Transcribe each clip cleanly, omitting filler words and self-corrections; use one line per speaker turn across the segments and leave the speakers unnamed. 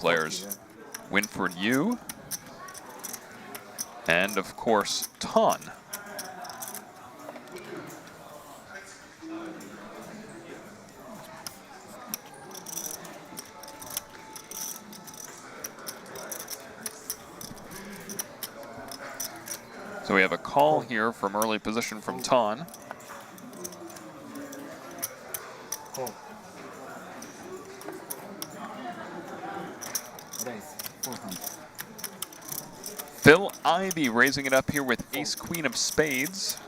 players. Winford Yu, and of course, Ton. So we have a call here from early position from Ton. Phil Ivey raising it up here with ace queen of spades.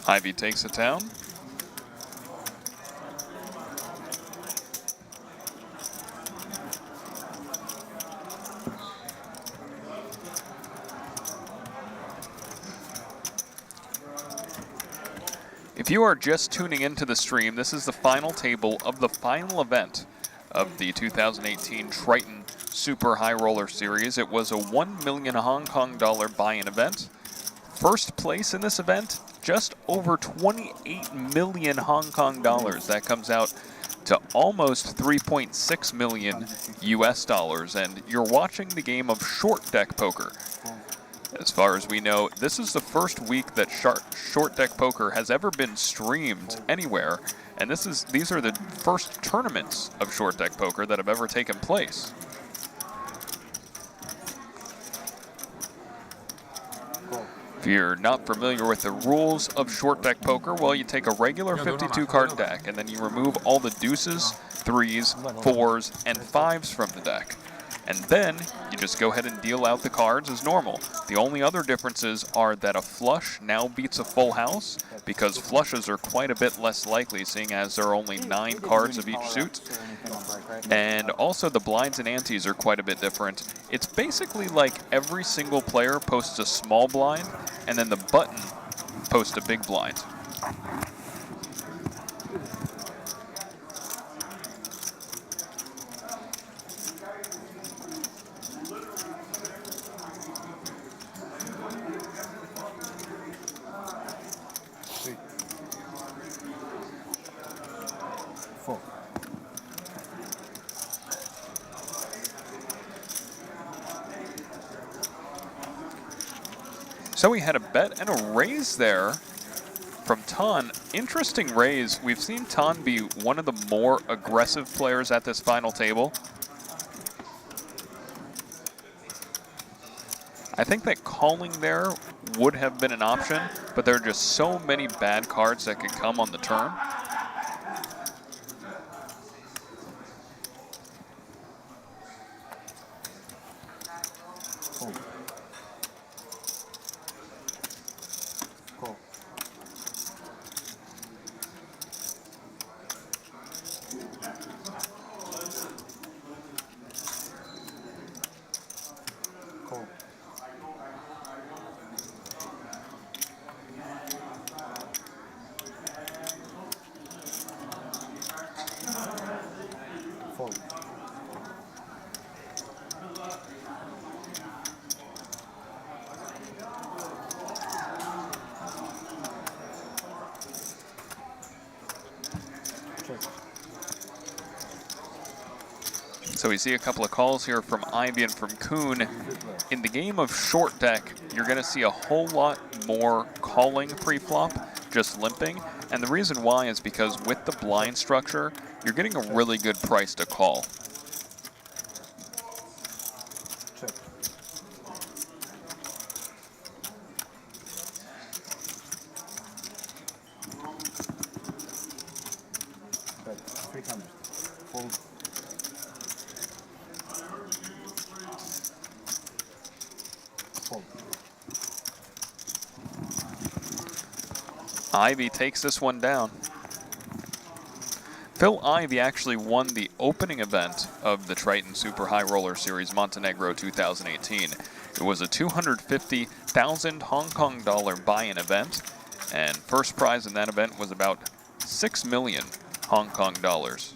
Ivy takes it down. If you are just tuning into the stream, this is the final table of the final event of the 2018 Triton Super High Roller Series. It was a 1 million Hong Kong dollar buy-in event. First place in this event, just over 28 million Hong Kong dollars. That comes out to almost 3.6 million US dollars. And you're watching the game of short deck poker. As far as we know, this is the first week that short deck poker has ever been streamed anywhere. And these are the first tournaments of short deck poker that have ever taken place. If you're not familiar with the rules of short deck poker, well, you take a regular 52 card deck and then you remove all the deuces, threes, fours, and fives from the deck. And then you just go ahead and deal out the cards as normal. The only other differences are that a flush now beats a full house because flushes are quite a bit less likely, seeing as there are only 9 cards of each suit. And also the blinds and antes are quite a bit different. It's basically like every single player posts a small blind and then the button posts a big blind. So we had a bet and a raise there from Ton. Interesting raise. We've seen Ton be one of the more aggressive players at this final table. I think that calling there would have been an option, but there are just so many bad cards that could come on the turn. So we see a couple of calls here from Ivy and from Kuhn. In the game of short deck, you're going to see a whole lot more calling pre-flop, just limping. And the reason why is because with the blind structure, you're getting a really good price to call. Ivy takes this one down. Phil Ivey actually won the opening event of the Triton Super High Roller Series Montenegro 2018. It It was a 250,000 Hong Kong dollar buy-in event, and first prize in that event was about 6 million Hong Kong dollars.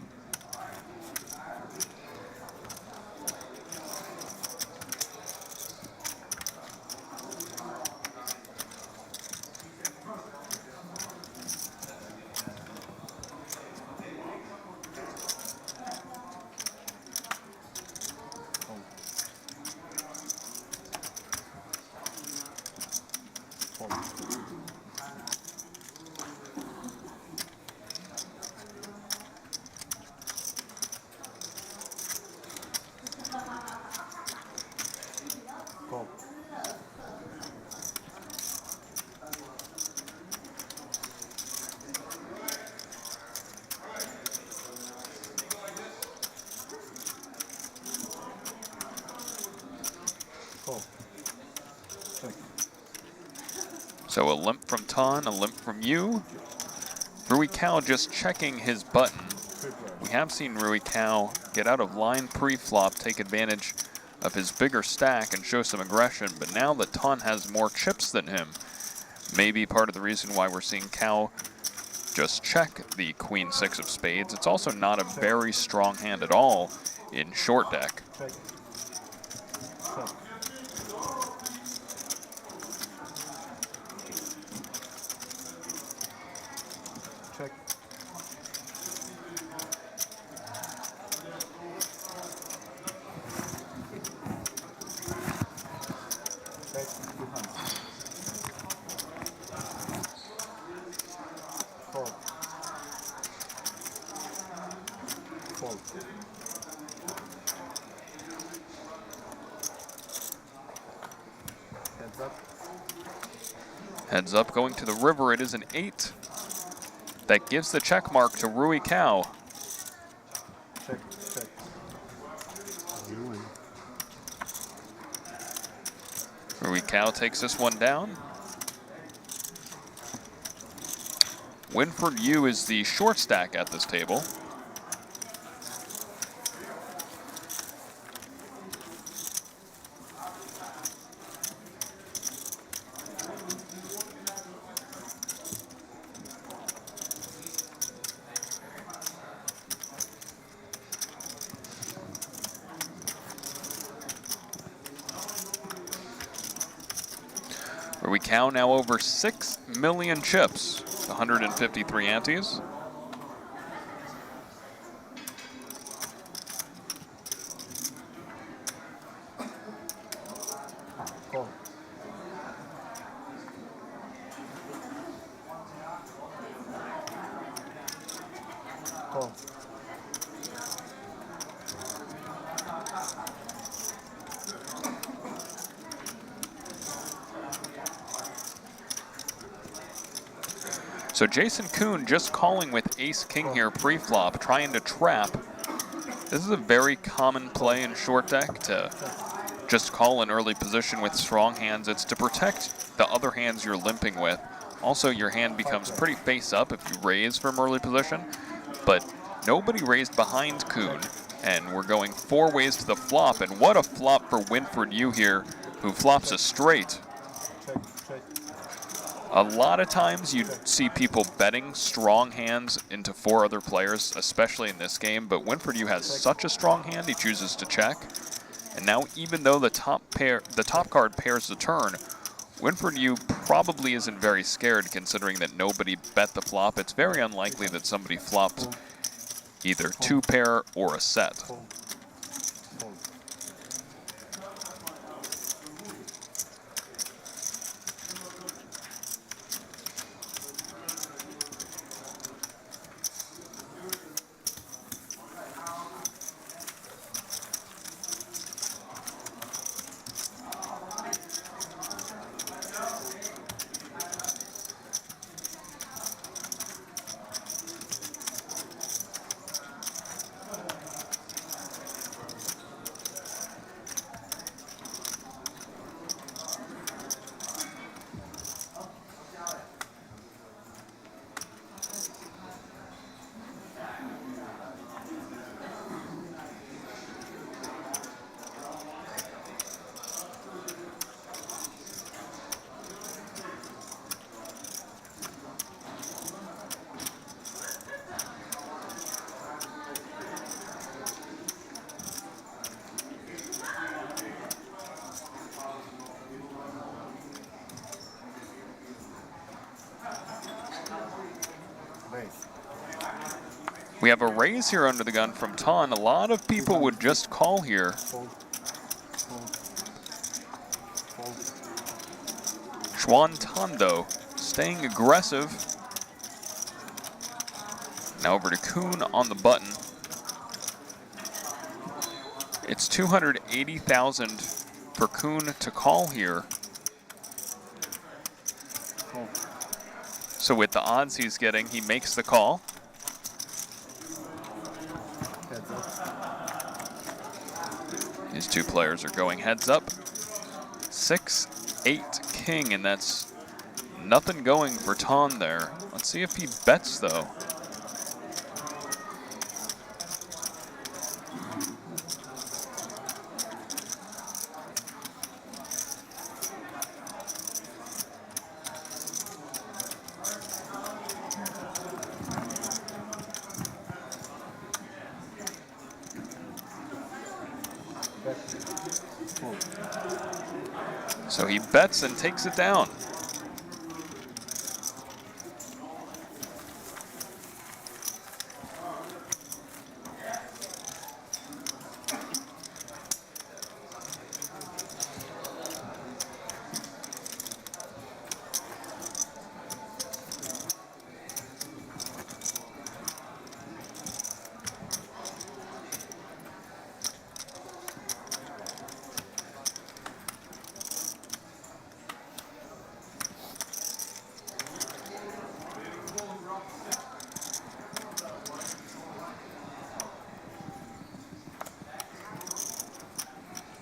So a limp from Ton, a limp from you. Rui Cao just checking his button. We have seen Rui Cao get out of line pre-flop, take advantage of his bigger stack and show some aggression, but now that Ton has more chips than him, maybe part of the reason why we're seeing Cao just check the Queen Six of Spades. It's also not a very strong hand at all in short deck. Heads up, going to the river. It is an 8. That gives the check mark to Rui Cao.
Check, check.
Rui Cao takes this one down. Winford Yu is the short stack at this table. Rui Cao now over 6 million chips, 153 antes.
Call. Call.
So Jason Kuhn just calling with ace-king here pre-flop, trying to trap. This is a very common play in short deck, to just call an early position with strong hands. It's to protect the other hands you're limping with. Also, your hand becomes pretty face up if you raise from early position, but nobody raised behind Kuhn, and we're going 4 ways to the flop, and what a flop for Winford Yu here, who flops a straight. A lot of times you see people betting strong hands into 4 other players, especially in this game, but Winford Yu has such a strong hand, he chooses to check. And now, even though the top card pairs the turn, Winford Yu probably isn't very scared, considering that nobody bet the flop. It's very unlikely that somebody flopped either 2 pair or a set. We have a raise here under the gun from Ton. A lot of people would just call here.
Fold. Fold. Fold.
Xuan Tan, though, staying aggressive. Now over to Kuhn on the button. It's 280,000 for Kuhn to call here.
Fold.
So with the odds he's getting, he makes the call.
Heads up.
These two players are going heads up. 6-8 king, and that's nothing going for Ton there. Let's see if he bets, though.
Bet. Fold.
So he bets and takes it down.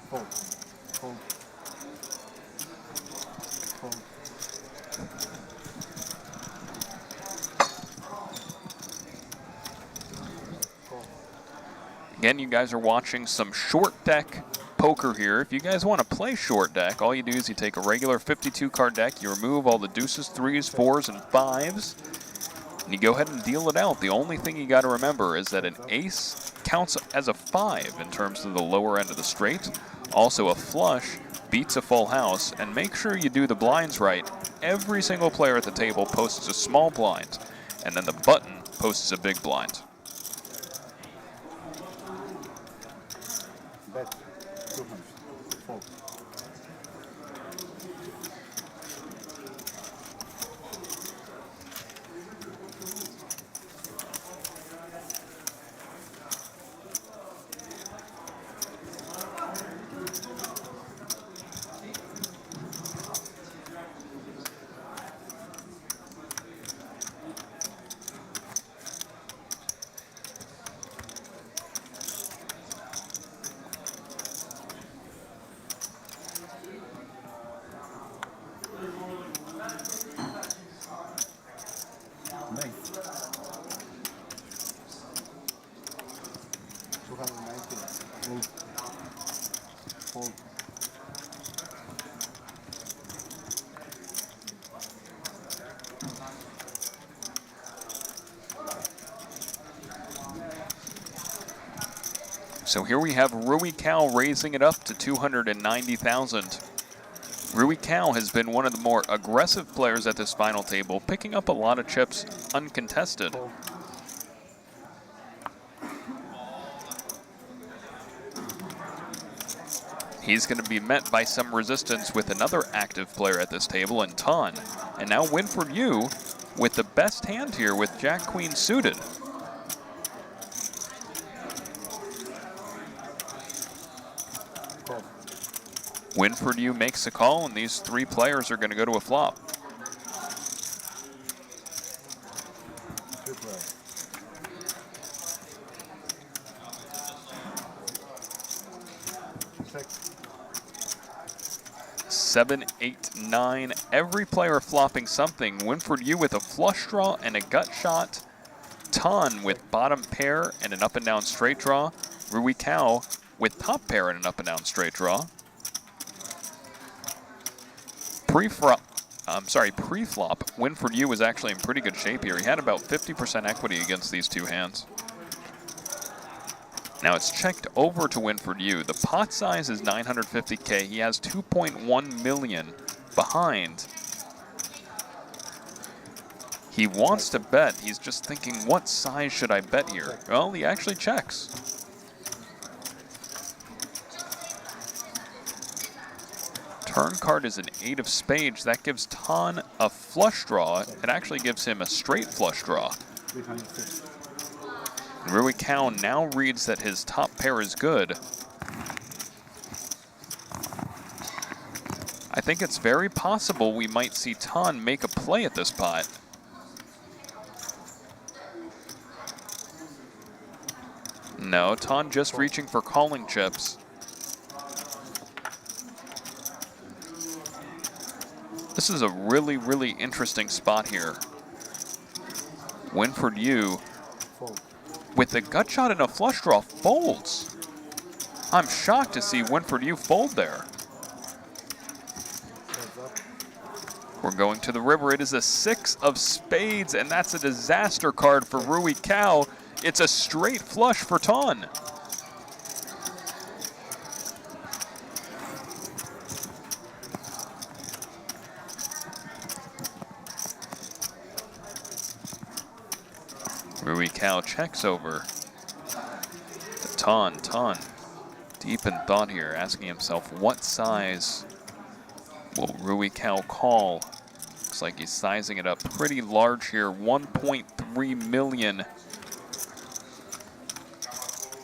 Fold. Fold. Fold. Fold.
Again, you guys are watching some short deck poker here. If you guys want to play short deck, all you do is you take a regular 52 card deck, you remove all the deuces, threes, fours, and fives, and you go ahead and deal it out. The only thing you got to remember is that an ace counts as a 5 in terms of the lower end of the straight. Also, a flush beats a full house, and make sure you do the blinds right. Every single player at the table posts a small blind, and then the button posts a big blind.
Bet. 200. Fold. Nice. 290. Fold. Fold.
So here we have Rui Cal raising it up to 290,000. Rui Cal has been one of the more aggressive players at this final table, picking up a lot of chips uncontested.
Fold.
He's going to be met by some resistance with another active player at this table in Ton. And now Winford Yu with the best hand here with Jack Queen suited.
Fold.
Winford Yu makes a call, and these three players are going to go to a flop.
Two players. Check.
7, 8, 9. Every player flopping something. Winford Yu with a flush draw and a gut shot. Ton with bottom pair and an up and down straight draw. Rui Cal with top pair and an up and down straight draw. Pre-flop, Winford Yu was actually in pretty good shape here. He had about 50% equity against these two hands. Now it's checked over to Winford Yu. The pot size is 950K. He has 2.1 million behind. He wants to bet. He's just thinking, what size should I bet here? Well, he actually checks. Turn card is an 8 of spades. That gives Tan a flush draw. It actually gives him a straight flush draw.
350.
Rui Cao now reads that his top pair is good. I think it's very possible we might see Tan make a play at this pot. No, Tan just reaching for calling chips. This is a really, really interesting spot here. Winford Yu, with the gut shot and a flush draw, folds. I'm shocked to see Winford Yu fold there. We're going to the river. It is a 6 of spades, and that's a disaster card for Rui Cao. It's a straight flush for Tan. Rui Cao checks over to Tan. Tan, deep in thought here, asking himself, what size will Rui Cao call? Looks like he's sizing it up pretty large here, 1.3 million.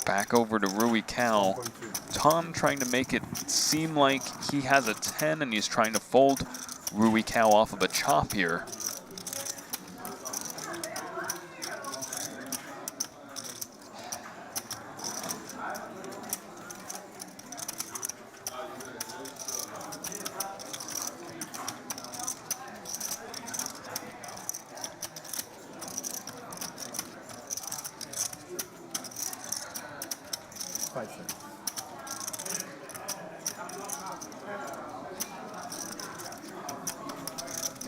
Back over to Rui Cao. Tan trying to make it seem like he has a 10 and he's trying to fold Rui Cao off of a chop here.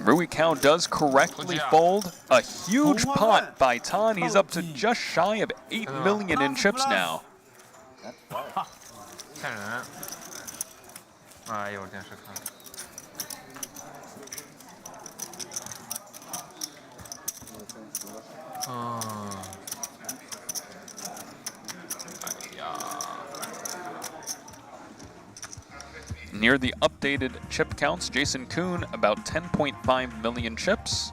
Rui Cao does correctly fold. A huge pot by Tan. He's up to just shy of 8 million in chips now.
看人，哎呦，电视看。哎呀。
Near the updated chip counts, Jason Kuhn about 10.5 million chips.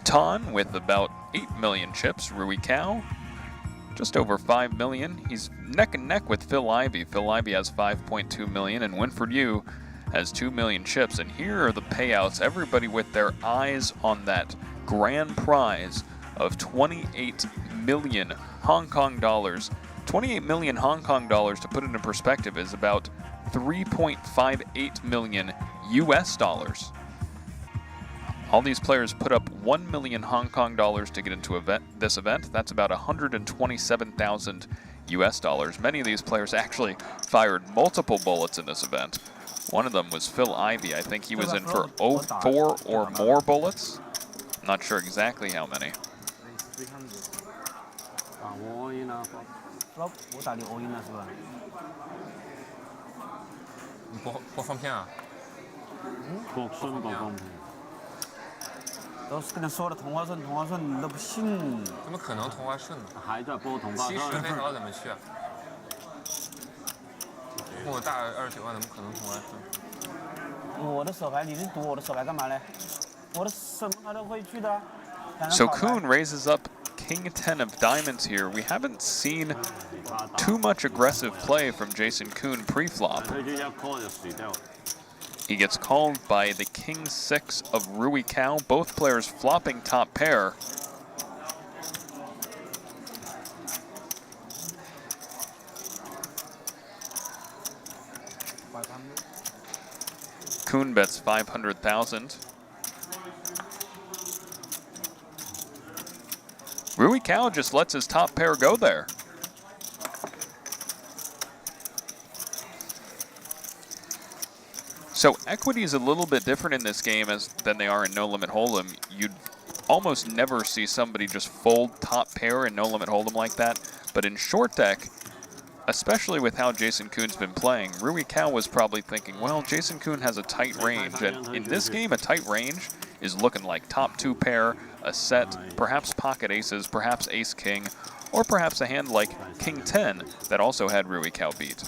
Tan with about 8 million chips. Rui Cao just over 5 million. He's neck and neck with Phil Ivey. Phil Ivey has 5.2 million and Winford Yu has 2 million chips. And here are the payouts. Everybody with their eyes on that grand prize of 28 million Hong Kong dollars. 28 million Hong Kong dollars, to put it in perspective, is about 3.58 million US dollars. All these players put up 1 million Hong Kong dollars to get into this event. That's about 127,000 US dollars. Many of these players actually fired multiple bullets in this event. One of them was Phil Ivey. I think he was in for 4 or more bullets. Not sure exactly how many.
播放片啊？
都是跟他说了同花顺，同花顺你都不信。
怎么可能同花顺呢？
还在播同花顺。
70黑桃怎么去啊？我大29万怎么可能同花顺？
我的手牌，你是赌我的手牌干嘛嘞？我的什么牌都会去的。
So Kuhn raises up King 10 of diamonds here. We haven't seen too much aggressive play from Jason Kuhn pre-flop. He gets called by the King 6 of Rui Cao, both players flopping top pair. Kuhn bets 500,000. Rui Cao just lets his top pair go there. So equity is a little bit different in this game than they are in No Limit Hold'em. You'd almost never see somebody just fold top pair in No Limit Hold'em like that. But in short deck, especially with how Jason Kuhn's been playing, Rui Cao was probably thinking, well, Jason Kuhn has a tight range. And in this game, a tight range is looking like top 2 pair, a set, perhaps pocket aces, perhaps ace-king, or perhaps a hand like king 10 that also had Rui Cao beat.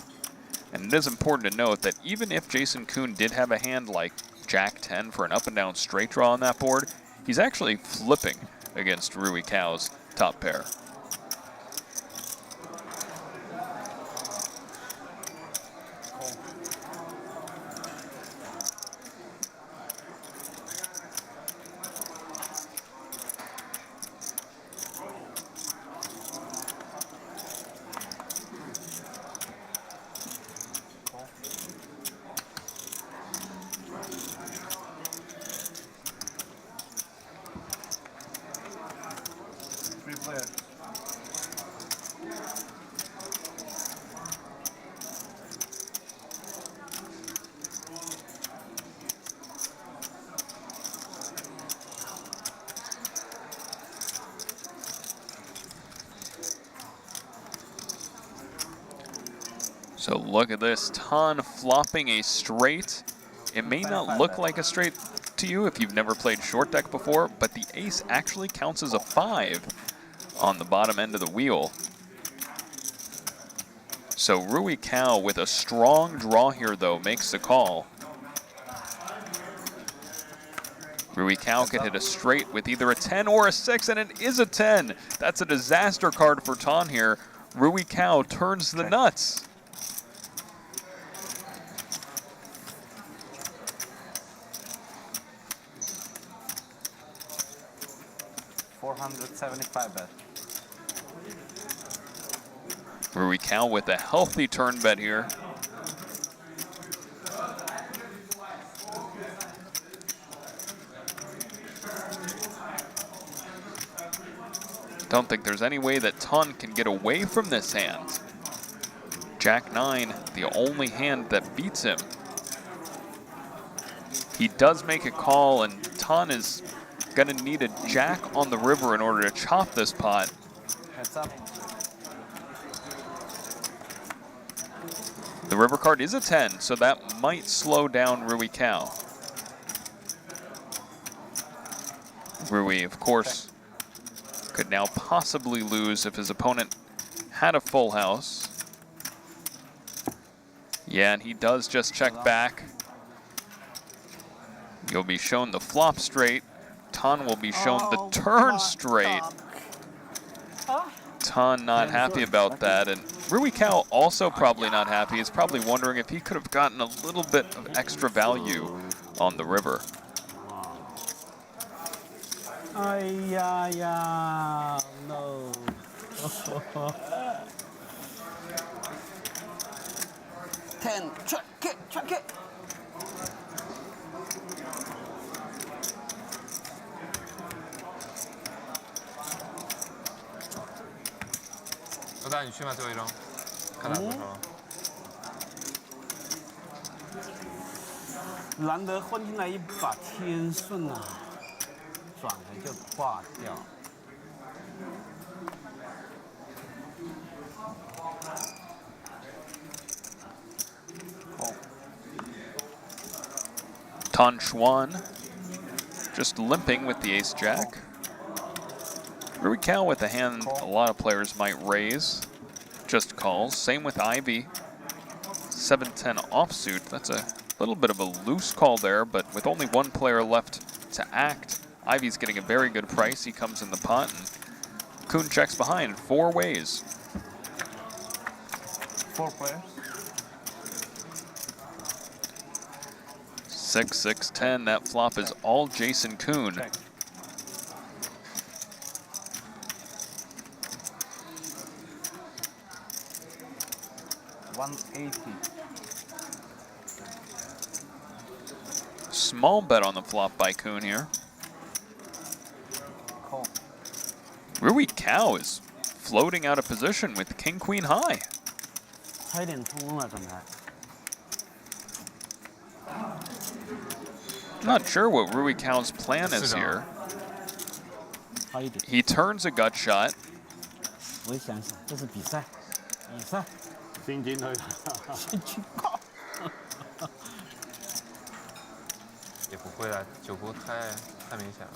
And it is important to note that even if Jason Koon did have a hand like Jack 10 for an up and down straight draw on that board, he's actually flipping against Rui Cao's top pair.
Three players.
So look at this, Ton flopping a straight. It may not look like a straight to you if you've never played short deck before, but the ace actually counts as a 5 on the bottom end of the wheel. So Rui Cao with a strong draw here though makes the call. Rui Cao could hit a straight with either a 10 or a 6, and it is a 10. That's a disaster card for Ton here. Rui Cao turns the nuts.
$475 bet.
Rui Cao with a healthy turn bet here. Don't think there's any way that Ton can get away from this hand. Jack 9, the only hand that beats him. He does make a call, and Ton is gonna need a jack on the river in order to chop this pot.
Heads up.
The river card is a 10, so that might slow down Rui Cao. Rui, of course, could now possibly lose if his opponent had a full house. Yeah, and he does just check back. You'll be shown the flop straight. Ton will be shown the turn straight. Ton not happy about that, and Rui Cao also probably not happy. He's probably wondering if he could have gotten a little bit of extra value on the river.
No. 10, check it.
老大，你去吗？最后一张，看打多少？
难得混进来一把天顺啊，转了就挂掉。
Tan Xuan just limping with the ace-jack. Rui Cao with a hand a lot of players might raise. Just calls. Same with Ivy. 7-10 offsuit. That's a little bit of a loose call there, but with only one player left to act, Ivy's getting a very good price. He comes in the pot, and Koon checks behind 4 ways.
4 players.
6-6-10. That flop is all Jason Koon.
Check. $180.
Small bet on the flop by Koon here.
Call.
Rui Cao is floating out of position with King Queen high.
差一点冲了，刚才。
Not sure what Rui Cao's plan is here.
差一点。
He turns a gut shot.
我想想，这是比赛，比赛。
先進去。
先去搞。
也不会啊，9勾太明显了。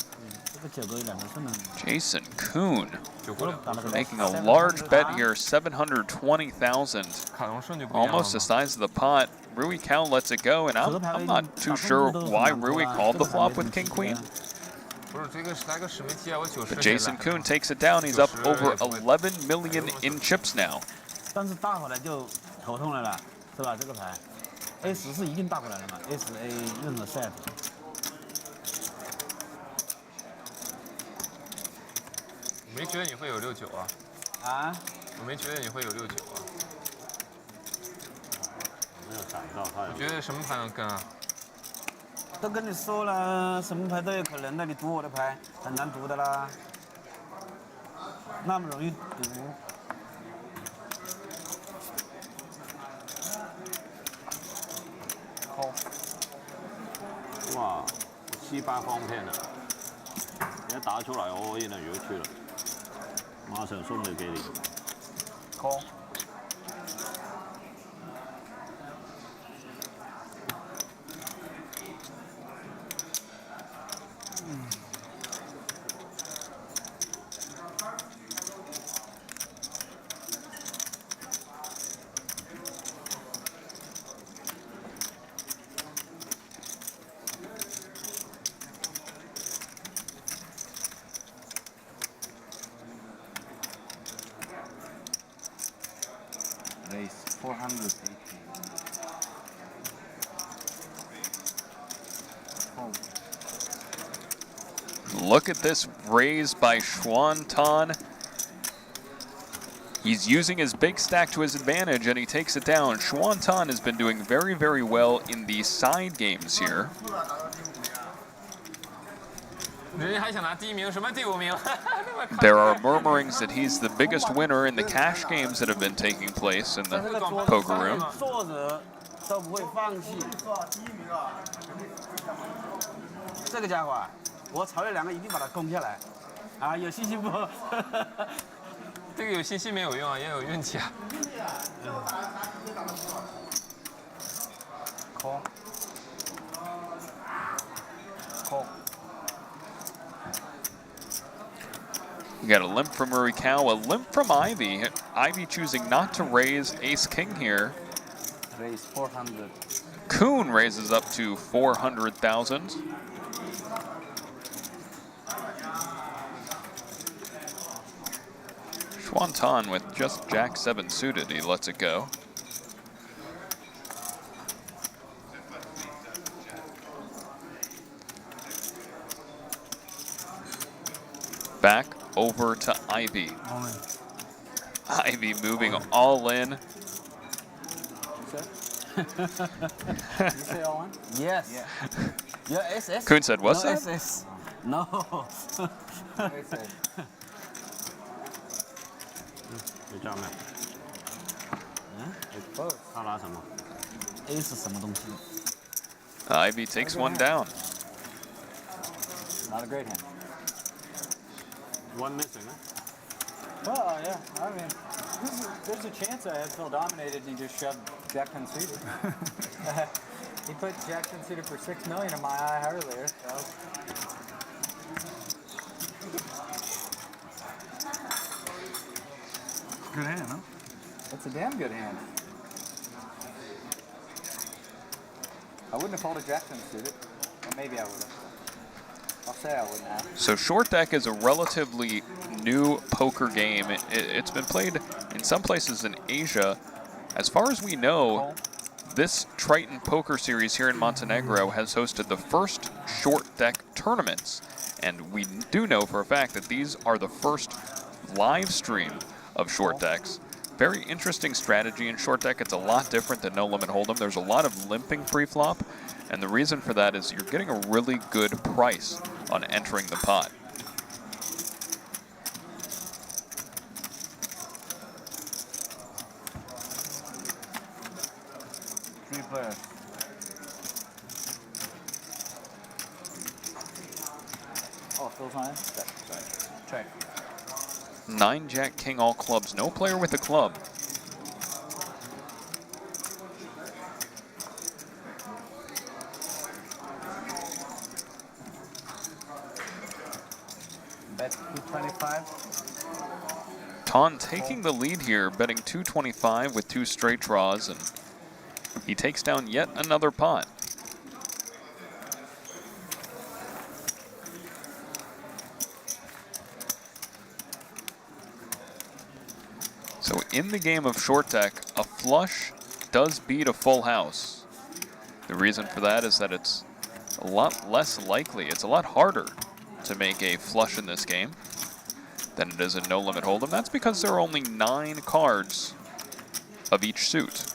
这个9个2个顺呢。
Jason Kuhn
9勾2勾顺，
making a large bet here, 720,000.
卡龙顺就不一样了
Almost the size of the pot. Rui Cao lets it go, and I'm not too sure why Rui called the flop with King Queen.
不是这个来个10枚7啊，我90。
But Jason Kuhn takes it down. He's up over 11 million in chips now.
但是大回来就头痛了啦，是吧？这个牌 ，A10是一定大回来的嘛 ，SA 任何 set。
我没觉得你会有69啊。
啊？
我没觉得你会有69啊。
没有想到他
我觉得什么牌能跟啊？
都跟你说了，什么牌都有可能的，你赌我的牌很难赌的啦，那么容易赌。
哇，7、8方片啊！你一打出嚟，我已經係咗脱啦，馬上送你幾年。
call。
Raise 480.
Look at this raise by Triton. He's using his big stack to his advantage, and he takes it down. Triton has been doing very, very well in the side games here.
人家还想拿第1名，什么第5名？
There are murmurings that he's the biggest winner in the cash games that have been taking place in the poker room.
作者都不会放弃。这个家伙啊，我炒了2个一定把它攻下来。啊，有信心不？
这个有信心没有用啊，也有运气啊。
Call. Call.
We got a limp from Rui Cao, a limp from Ivy. Ivy choosing not to raise Ace King here.
Raise 400.
Kuhn raises up to 400,000. Triton with just Jack 7 suited, he lets it go. Back over to Ivy. Ivy moving all in.
You say all in?
Yes.
Yeah.
Yeah, SS.
Kuhn said, what's
no
that?
SS. No.
Very safe.
你知道没？
It's both.
他拿什么？
A 是什么东西？
Ivy takes one down.
Not a great hand.
One missing, huh?
Well, yeah. I mean, there's a chance I had Phil dominated and he just shoved Jack unsuited. He put Jack unsuited for $6 million in my eye earlier. So.
Good hand, huh?
It's a damn good hand. I wouldn't have folded Jack unsuited. Or maybe I would have. I'll say I wouldn't have.
So short deck is a relatively new poker game. It's been played in some places in Asia. As far as we know, this Triton poker series here in Montenegro has hosted the first short deck tournaments. And we do know for a fact that these are the first live stream of short decks. Very interesting strategy in short deck. It's a lot different than no limit hold'em. There's a lot of limping pre-flop, and the reason for that is you're getting a really good price on entering the pot.
Three players. Oh, Phil's on it? Sorry. Check.
9 Jack King all clubs. No player with a club.
Bet 225.
Ton taking the lead here, betting 225 with 2 straight draws, and he takes down yet another pot. So in the game of short deck, a flush does beat a full house. The reason for that is that it's a lot less likely, it's a lot harder to make a flush in this game than it is in No Limit Hold'em. That's because there are only 9 cards of each suit.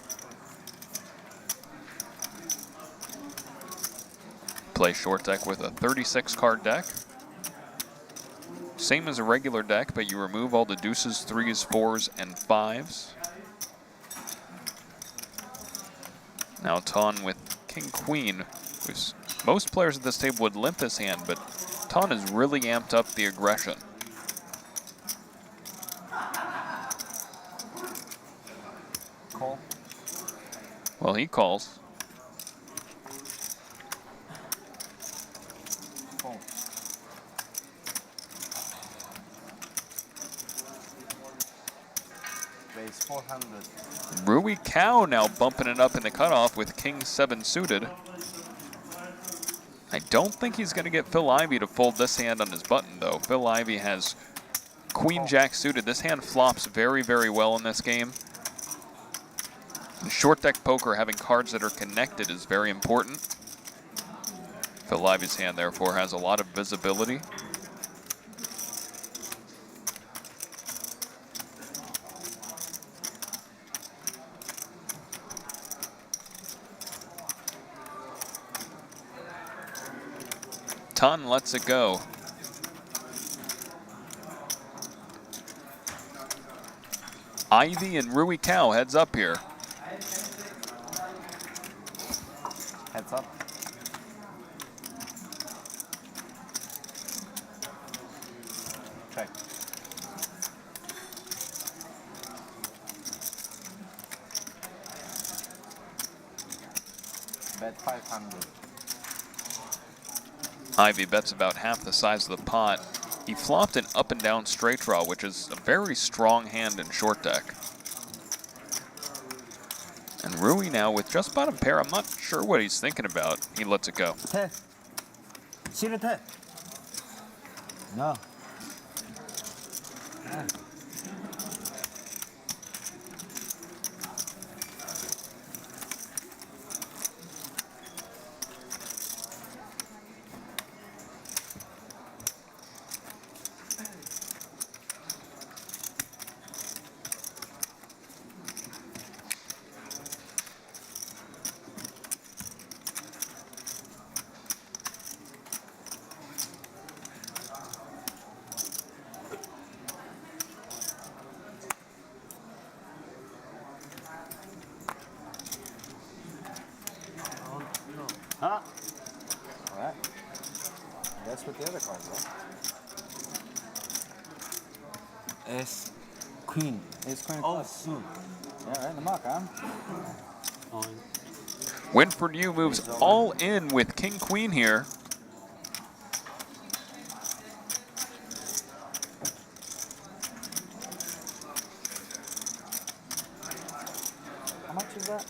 Play short deck with a 36 card deck. Same as a regular deck, but you remove all the deuces, 3s, 4s, and 5s. Now Ton with King Queen, who's most players at this table would limp this hand, but Ton has really amped up the aggression.
Call.
Well, he calls.
Call. Raise 400.
Rui Cow now bumping it up in the cutoff with King 7 suited. I don't think he's going to get Phil Ivey to fold this hand on his button, though. Phil Ivey has Queen Jack suited. This hand flops very, very well in this game. In short deck poker, having cards that are connected is very important. Phil Ivey's hand, therefore, has a lot of visibility. Ton lets it go. Ivy and Rui Cow heads up here.
Heads up. Check. Bet 500.
Ivy bets about half the size of the pot. He flopped an up and down straight draw, which is a very strong hand in short deck. And Rui now with just bottom pair. I'm not sure what he's thinking about. He lets it go.
Te. Silly te. No.
Ah,
Alright. That's what the other cards are.
Ace. Queen.
Ace, queen,
Oh,
plus.
soon.
Yeah, right in the muck, huh?
Winford Yu moves all in with King Queen here.
How much is that?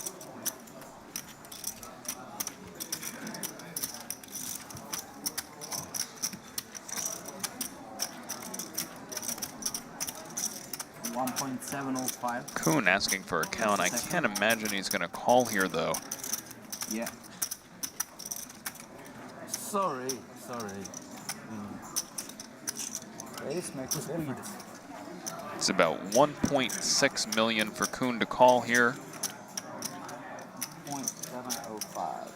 $1.705.
Kuhn asking for a count. I can't imagine he's going to call here, though.
Yeah. Sorry.
Ace makes a difference.
It's about 1.6 million for Kuhn to call here.
0.705.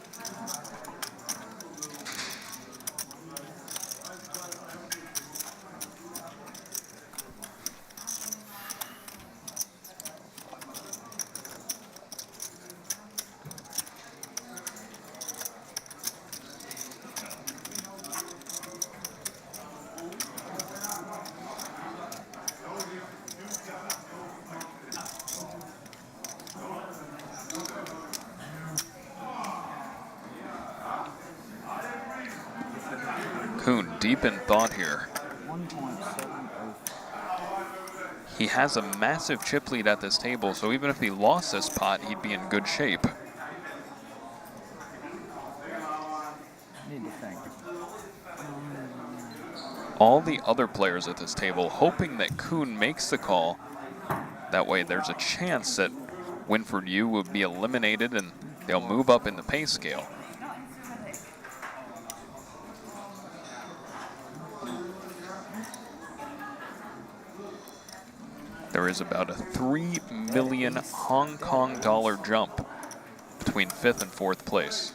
Kuhn deep in thought here.
1.7.
He has a massive chip lead at this table, so even if he lost this pot, he'd be in good shape.
Need to think.
All the other players at this table hoping that Kuhn makes the call. That way there's a chance that Winfred Yu will be eliminated and they'll move up in the pay scale. There is about a 3 million Hong Kong dollar jump between 5th and 4th place.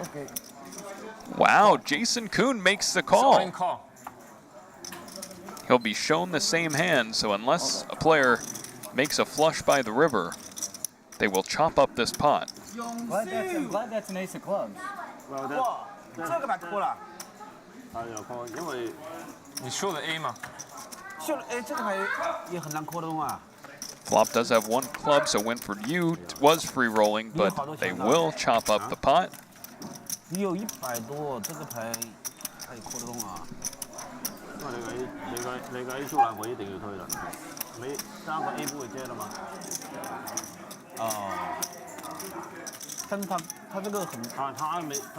Okay.
Wow, Jason Kuhn makes the
It's all in
call.
call.
He'll be shown the same hand, so unless a player makes a flush by the river, they will chop up this pot.
I'm glad that's an ace of clubs.
哇，这个把拖了。
他有 call， 因为
你秀的 A 嘛，
秀了，哎，这个牌也很难 call 得动啊。
Flop does have 1 club, so Winfred Yu was free rolling, but they will chop up the pot.
你有100多，这个牌可以 call 得动啊。
因為你個 A 出嚟，我一定要推啦。你3個 A 不會接了嗎？
哦。但是他这个很，
他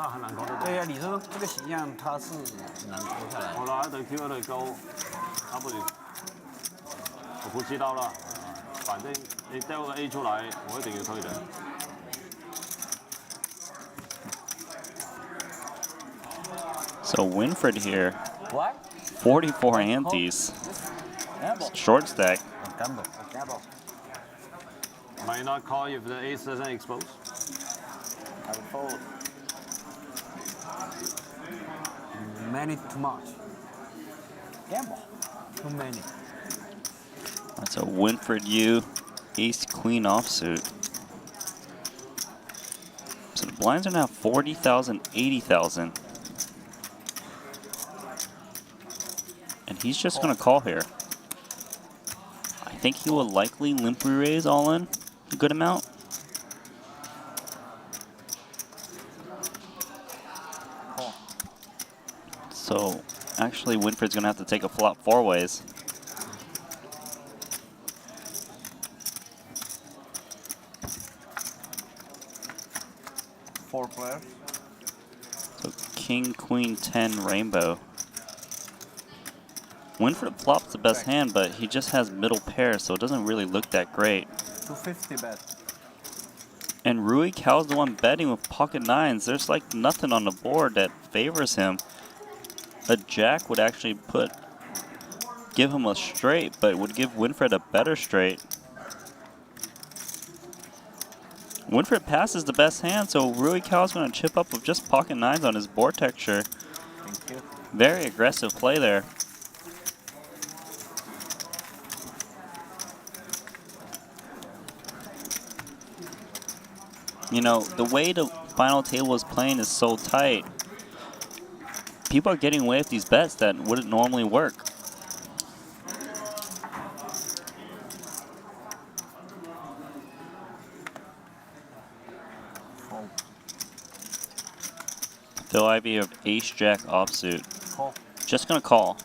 很難講得到。
对呀、你说这个形象他是很难拖下来。
好啦，一隊 Q 一隊高，阿不如我不知道啦。反正你丟個 A 出嚟，我一定要推的。
So Winfred here,
What?
44 antes,
Gamble.
short stack.
Gamble. Gamble.
Might not call if the ace doesn't expose.
I would fold.
Many too much.
Gamble.
Too many.
That's a Winfred Yu, ace queen offsuit. So the blinds are now 40,000, 80,000. And he's just going to call here. I think he will likely limp raise all in a good amount. So actually Winfred's going to have to take a flop 4 ways.
Four players.
So king, queen, 10, rainbow. Winfred flops the best hand, but he just has middle pair, so it doesn't really look that great.
250 bet.
And Rui Cao's the one betting with pocket 9s. There's like nothing on the board that favors him. A jack would actually give him a straight, but would give Winfred a better straight. Winfred passes the best hand, so Rui Cao's going to chip up with just pocket 9s on his board texture.
Thank you.
Very aggressive play there. You know, the way the final table is playing is so tight. People are getting away with these bets that wouldn't normally work. Phil Ivey of ace jack offsuit.
Call.
Just gonna call.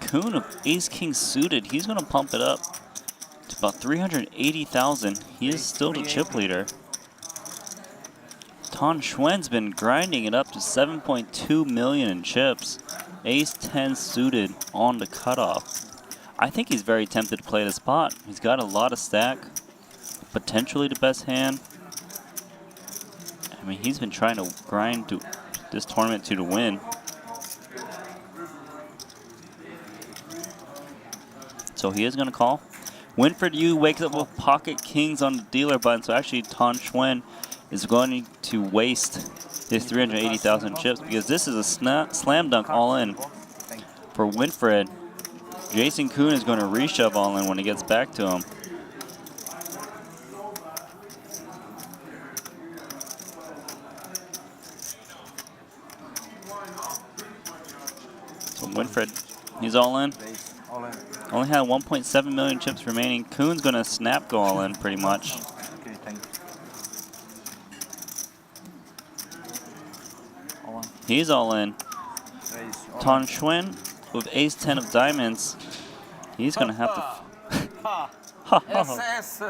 Kuhn of ace king suited. He's gonna pump it up to about 380,000. He is still the chip leader. Tan Xuan's been grinding it up to 7.2 million in chips. Ace 10 suited on the cutoff. I think he's very tempted to play this pot. He's got a lot of stack. Potentially the best hand. I mean, he's been trying to grind to this tournament to win. So he is going to call. Winfred Yu wakes up with pocket kings on the dealer button. So actually Tan Xuan is going to waste his 380,000 chips because this is a slam dunk all in for Winfred. Jason Kuhn is going to reshove all in when he gets back to him. So Winfred, he's all in.
All in.
Only had 1.7 million chips remaining. Kuhn's going to snap go all in pretty much.
Okay, thank you.
He's all in.
Ace.
Tan Xuan with ace 10 of diamonds. He's gonna have to.
Ha.
Ha ha.
SS.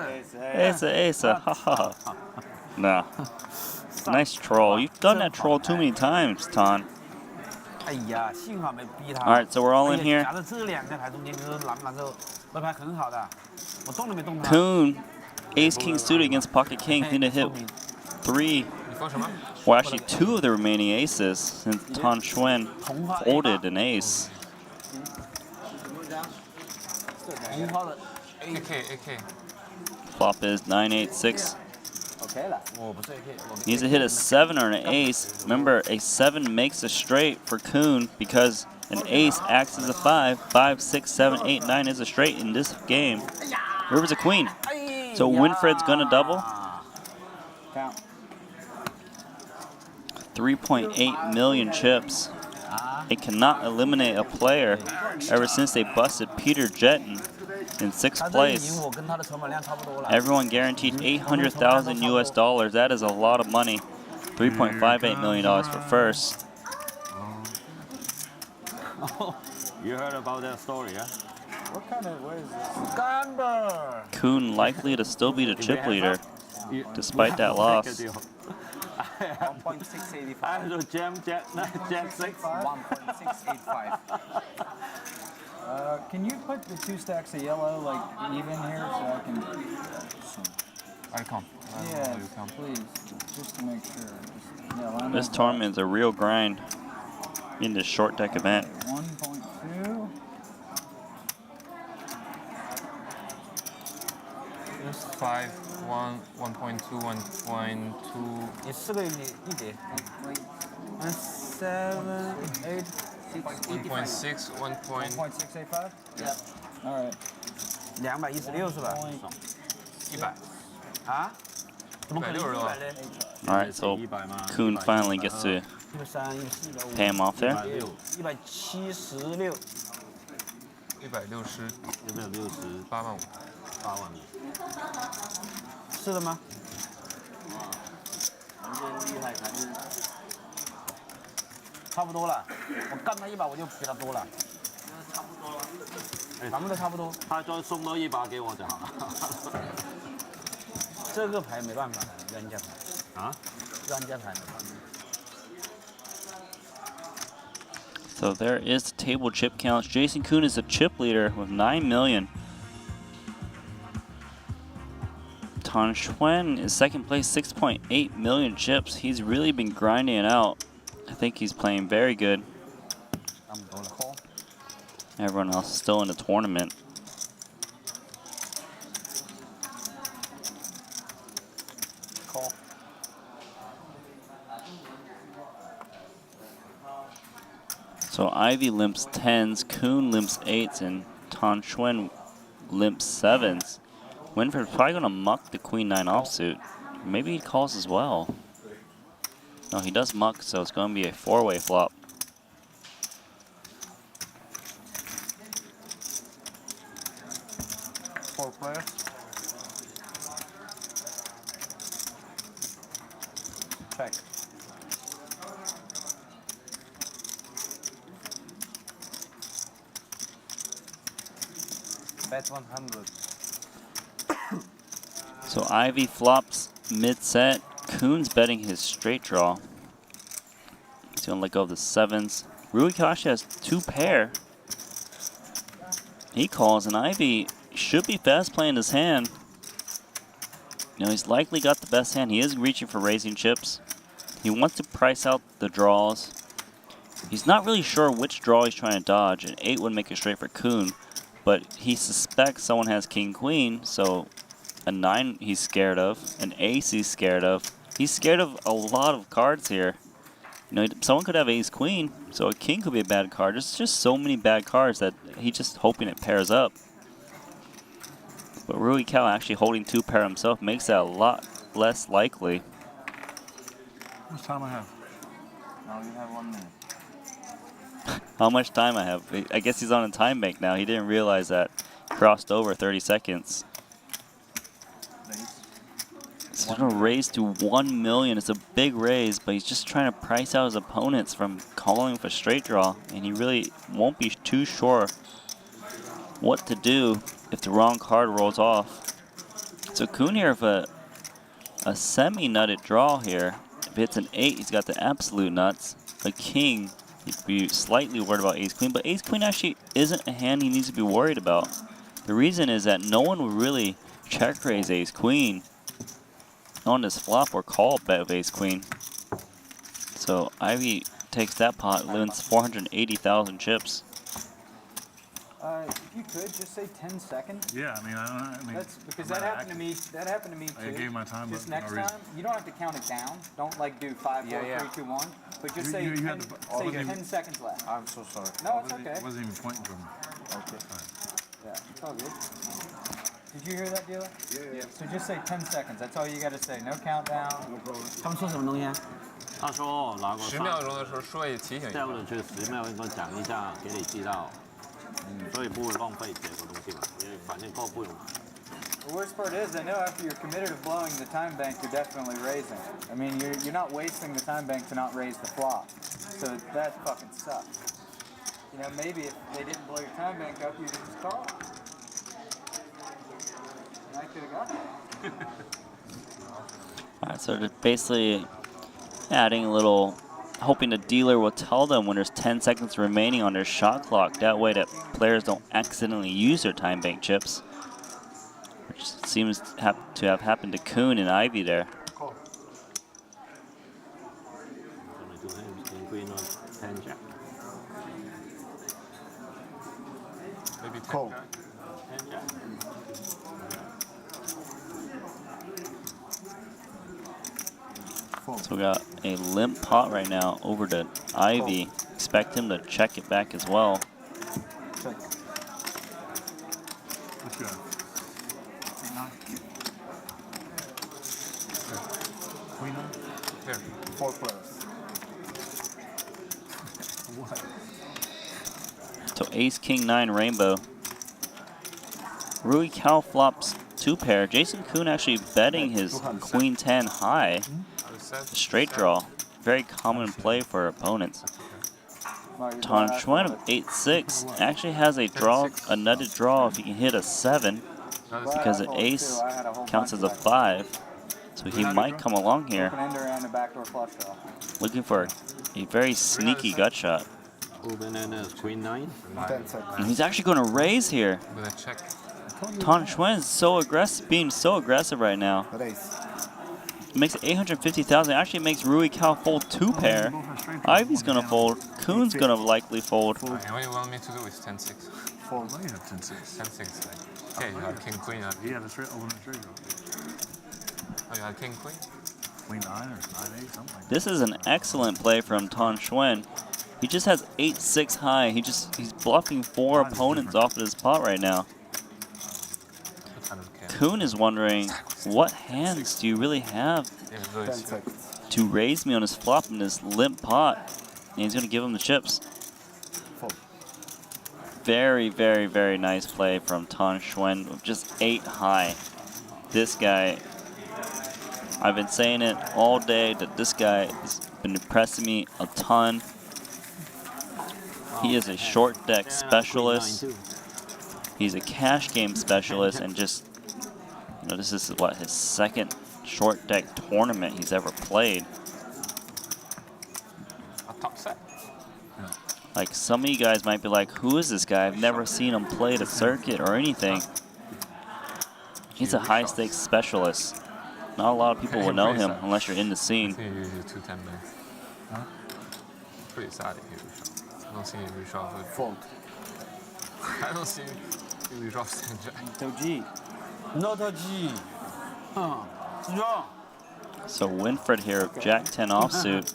Ace, ha ha. Nah. Nice troll. You've done that troll too many times, Tan.
哎呀，幸好没逼他。
All right, so we're all in
哎
here.
呀夹在这两个牌中间，你说难不难受？这牌很好的，我动都没动他。
Kuhn, ace king suited against pocket king. Need to hit 3,
你放什么？
well actually 2 of the remaining aces since Tan Xuan
同花
folded an ace.
同花的
AK。
Flop is 9-8-6.
OK 了。
我不是 AK， 我
Needs to hit a 7 or an ace. Remember, a 7 makes a straight for Kuhn because an ace acts as a 5. 5, 6, 7, 8, 9 is a straight in this game. River's a queen. So Winfred's gonna double.
Count.
3.8 million chips. It cannot eliminate a player ever since they busted Peter Jetten in 6th
他这赢
place.
我跟他的筹码量差不多了。
Everyone guaranteed $800,000 US dollars. That is a lot of money. $3.58 million for first.
You heard about that story, yeah?
What is this?
Gamble。
Kuhn likely to still be the chip leader. Despite that loss.
1.685.
I had to jam Jack 6.
1.685. Can you put the 2 stacks of yellow like even here so I can?
I come.
Yeah, please, just to make sure. Yeah, line
This
up.
tournament is a real grind in this short deck event.
1.2.
Just 5, 1, 1.2, 1.2.
你4个一叠。
7, 8,
1.6, 1.
1.685. Yep. All right.
216是吧？
100。
啊？怎么可能
160了。
100嘞？
Alright, so Kuhn finally gets to
130、140、
pay him off there.
176。
168万5。
8万。
是的吗？差不多了，我干他100我就比他多了。差不多了。咱们都差不多。
他再送多100给我就好了。
这个牌没办法，冤家牌。
啊？
冤家牌没办法。
So there is the table chip counts. Jason Kuhn is the chip leader with 9 million. Tan Xuan is second place, 6.8 million chips. He's really been grinding it out. I think he's playing very good. Everyone else is still in the tournament.
Call.
So Ivy limps 10s, Kuhn limps 8s, and Tan Xuan limps 7s. Winfred's probably going to muck the Queen 9 offsuit. Maybe he calls as well. No, he does muck, so it's going to be a 4-way flop.
Four players. Check. Bet 100.
So Ivy flops mid-set. Kuhn's betting his straight draw. He's going to let go of the 7s. Ruikashi has 2 pair. He calls, and Ivy should be fast playing his hand. You know, he's likely got the best hand. He is reaching for raising chips. He wants to price out the draws. He's not really sure which draw he's trying to dodge. An 8 would make it straight for Kuhn, but he suspects someone has king-queen, so a 9 he's scared of. An ace he's scared of. He's scared of a lot of cards here. You know, someone could have ace-queen, so a king could be a bad card. There's just so many bad cards that he's just hoping it pairs up. But Rui Cao actually holding 2 pair himself makes that a lot less likely.
How much time I have?
Now you have 1 minute.
How much time I have? I guess he's on a time bank now. He didn't realize that. Crossed over 30 seconds. So he's gonna raise to 1 million. It's a big raise, but he's just trying to price out his opponents from calling for straight draw, and he really won't be too sure what to do if the wrong card rolls off. So Kuhn here with a semi-nutted draw here. If it's an 8, he's got the absolute nuts. A king, he'd be slightly worried about ace-queen, but ace-queen actually isn't a hand he needs to be worried about. The reason is that no one would really check raise ace-queen on this flop or call bet of ace-queen. So Ivy takes that pot, wins 480,000 chips.
If you could just say 10 seconds.
Yeah, I mean,
That's because that happened to me. That happened to me too.
I gave my time,
Just
but
next
for no reason.
time, you don't have to count it down. Don't like do 5, 4, 3, 2, 1. But just say,
You
10,
had to- I
say
wasn't
10
even-
seconds left.
I'm so sorry.
No, it's okay.
It wasn't even pointing to him.
Okay. Yeah, it's all good. Did you hear that, dealer? Yeah. So just say 10 seconds. That's all you got to say. No countdown.
他们说什么东西啊？
他说拿个
10秒钟的时候说一提醒一下
掉。了去10秒应该讲一下，给你知道。所以不会浪费这个东西嘛，因为反正够不用拿。
The worst part is, I know after you're committed to blowing the time bank, you're definitely raising. I mean, you're not wasting the time bank to not raise the flop. So that fucking sucks. You know, maybe if they didn't blow your time bank up, you could just call. And I could have got that.
Alright, so they're basically adding a little, hoping the dealer will tell them when there's 10 seconds remaining on their shot clock. That way that players don't accidentally use their time bank chips. Which seems to have happened to Kuhn and Ivy there.
Maybe 10
Call.
jack.
So we got a limp pot right now over to Ivy. Expect him to check it back as well.
Check.
Let's go. Queen nine?
Here.
4 players.
What?
So ace, king, 9, rainbow. Rui Cal flops 2 pair. Jason Kuhn actually betting his queen 10 high. Straight draw. Very common play for opponents. Tan Chuan of 8-6 actually has a draw, a nutted draw if he can hit a 7, because an ace counts as a 5. So he might come along here
Open ender and a backdoor flush draw.
looking for a very sneaky gut shot.
Open end is Queen 9.
10 seconds.
And he's actually going to raise here.
With a check.
Tan Chuan is so aggressive, being so aggressive right now.
Raise.
Makes it 850,000. Actually makes Rui Cal fold 2 pair. Ivy's gonna fold. Kuhn's gonna likely fold.
And what you want me to do is 10-6.
Fold.
Why do you have 10-6?
10-6. Like, okay, you have king queen.
He had a straight open and straight draw.
Oh, you have king queen.
Queen 9 or 9-8, something like that.
This is an excellent play from Tan Chuan. He just has 8-6 high. He's bluffing 4 opponents off of this pot right now.
What kind of king?
Kuhn is wondering, what hands do you really have
Yeah, really
10
sure.
seconds.
to raise me on his flop in this limp pot? And he's gonna give him the chips.
Fold.
Very, very, very nice play from Tan Chuan with just 8 high. This guy, I've been saying it all day that this guy has been impressing me a ton. He is a short deck specialist. He's a cash game specialist, and just, you know, this is what, his second short deck tournament he's ever played.
A top set.
Like, some of you guys might be like, who is this guy? I've never seen him play the circuit or anything. He's a high stakes specialist. Not a lot of people will know him unless you're in the
I
scene.
think you usually 2-10 minutes.
Huh?
Pretty sad if you reshove. I don't see you reshove with.
Fold.
I don't see you reshove 10 jack.
No G. Not a G. Strong.
So Winfred here, Jack 10 offsuit.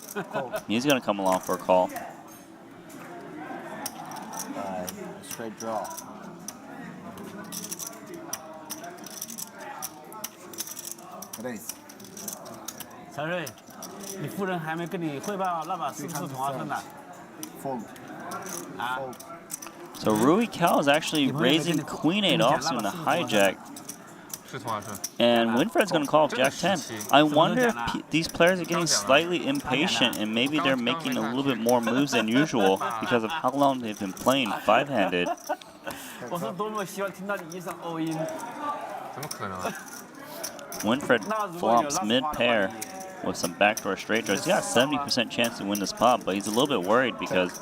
He's gonna come along for a call.
Straight draw. Raise.
陈瑞，你夫人还没跟你汇报那把是不是同花顺的？
Fold.
啊，
Fold.
So Rui Cal is actually raising Queen 8 offsuit in the hijack
是同花顺。
And Winfred's going to call off Jack 10. I wonder if these players are getting
刚讲了。
slightly impatient and maybe they're making a little bit more moves than usual because of how long they've been playing five-handed.
我是多么希望听到你一声哦音。
怎么可能？
Winfred flops mid-pair with some backdoor straight draws. He's got a 70% chance to win this pot, but he's a little bit worried because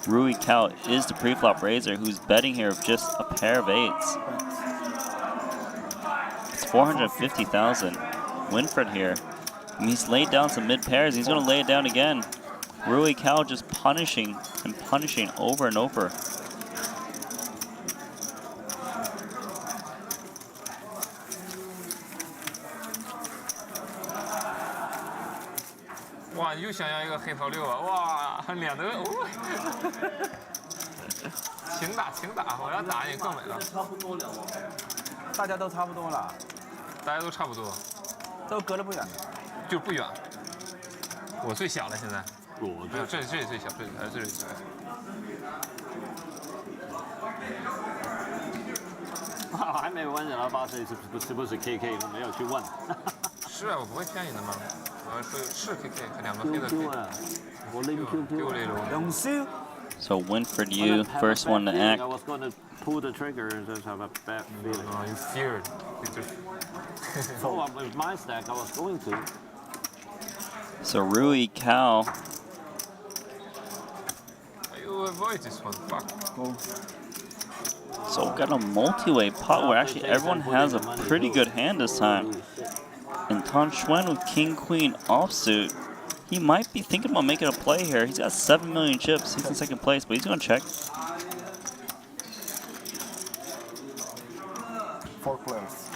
Rui Cao is the pre-flop raiser who's betting here with just a pair of eights. It's 450,000. Winfred here. And he's laid down some mid-pairs. He's going to lay it down again. Rui Cao just punishing and punishing over and over.
哇，又想要一个黑桃六啊！哇，脸都，请打请打，我要打你更美了。
大家都差不多了，
大家都差不多，
都隔得不远。
就不远。我最小了现在，
我
没有这里最小，这里最小。
我还没问8岁是不是 KK， 我没有去问。
是啊，我不会骗你的嘛。我要说是 KK， 两个黑的
QQ
K。
啊，我拎 QQ。
丢了一轮。
用手。
So Winfred, you first one to act.
I was going to pull the trigger and just have a bad feeling.
Oh, you feared.
So with my stack, I was going to.
So Rui Cao.
You avoid this one. Fuck.
So we've got a multi-way pot where actually everyone has a pretty good hand this time. And Tan Xuan with King Queen offsuit. He might be thinking about making a play here. He's got 7 million chips. He's in second place, but he's going to check.
4 players.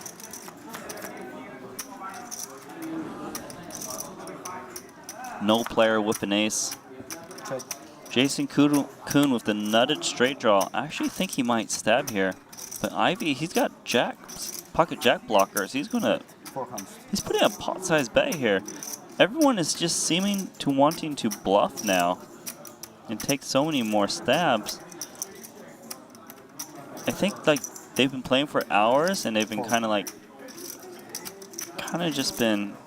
No player with an ace.
Check.
Jason Kuhn with the nutted straight draw. I actually think he might stab here. But Ivy, he's got pocket jack blockers. He's putting a pot-sized bet here. Everyone is just seeming to wanting to bluff now and take so many more stabs. I think like they've been playing for hours and they've been kind of just been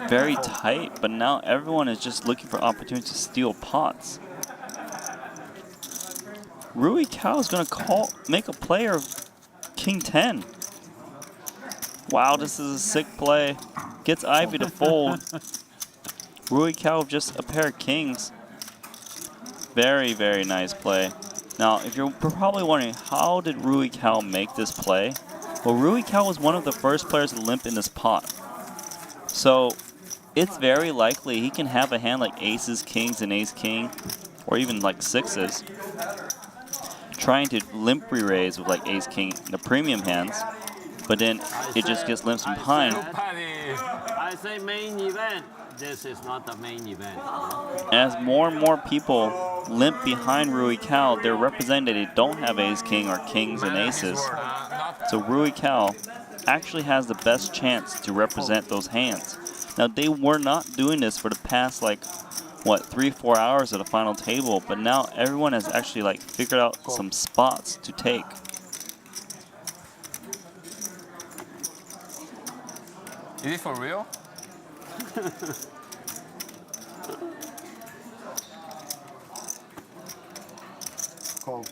very tight, but now everyone is just looking for opportunities to steal pots. Rui Cao is going to make a player of King 10. Wow, this is a sick play. Gets Ivy to fold. Rui Cao with just a pair of kings. Very, very nice play. Now, if you're probably wondering, how did Rui Cao make this play? Well, Rui Cao was one of the first players to limp in this pot. So, it's very likely he can have a hand like aces, kings, and ace-king, or even like sixes, trying to limp re-raise with like ace-king, the premium hands, but then it just gets limped from behind.
I say main event. This is not the main event.
As more and more people limp behind Rui Cao, they're representing that they don't have ace-king or kings and aces. So Rui Cao actually has the best chance to represent those hands. Now, they were not doing this for the past, like, what, 3-4 hours of the final table, but now everyone has actually, like, figured out some spots to take.
Is it for real?
Call.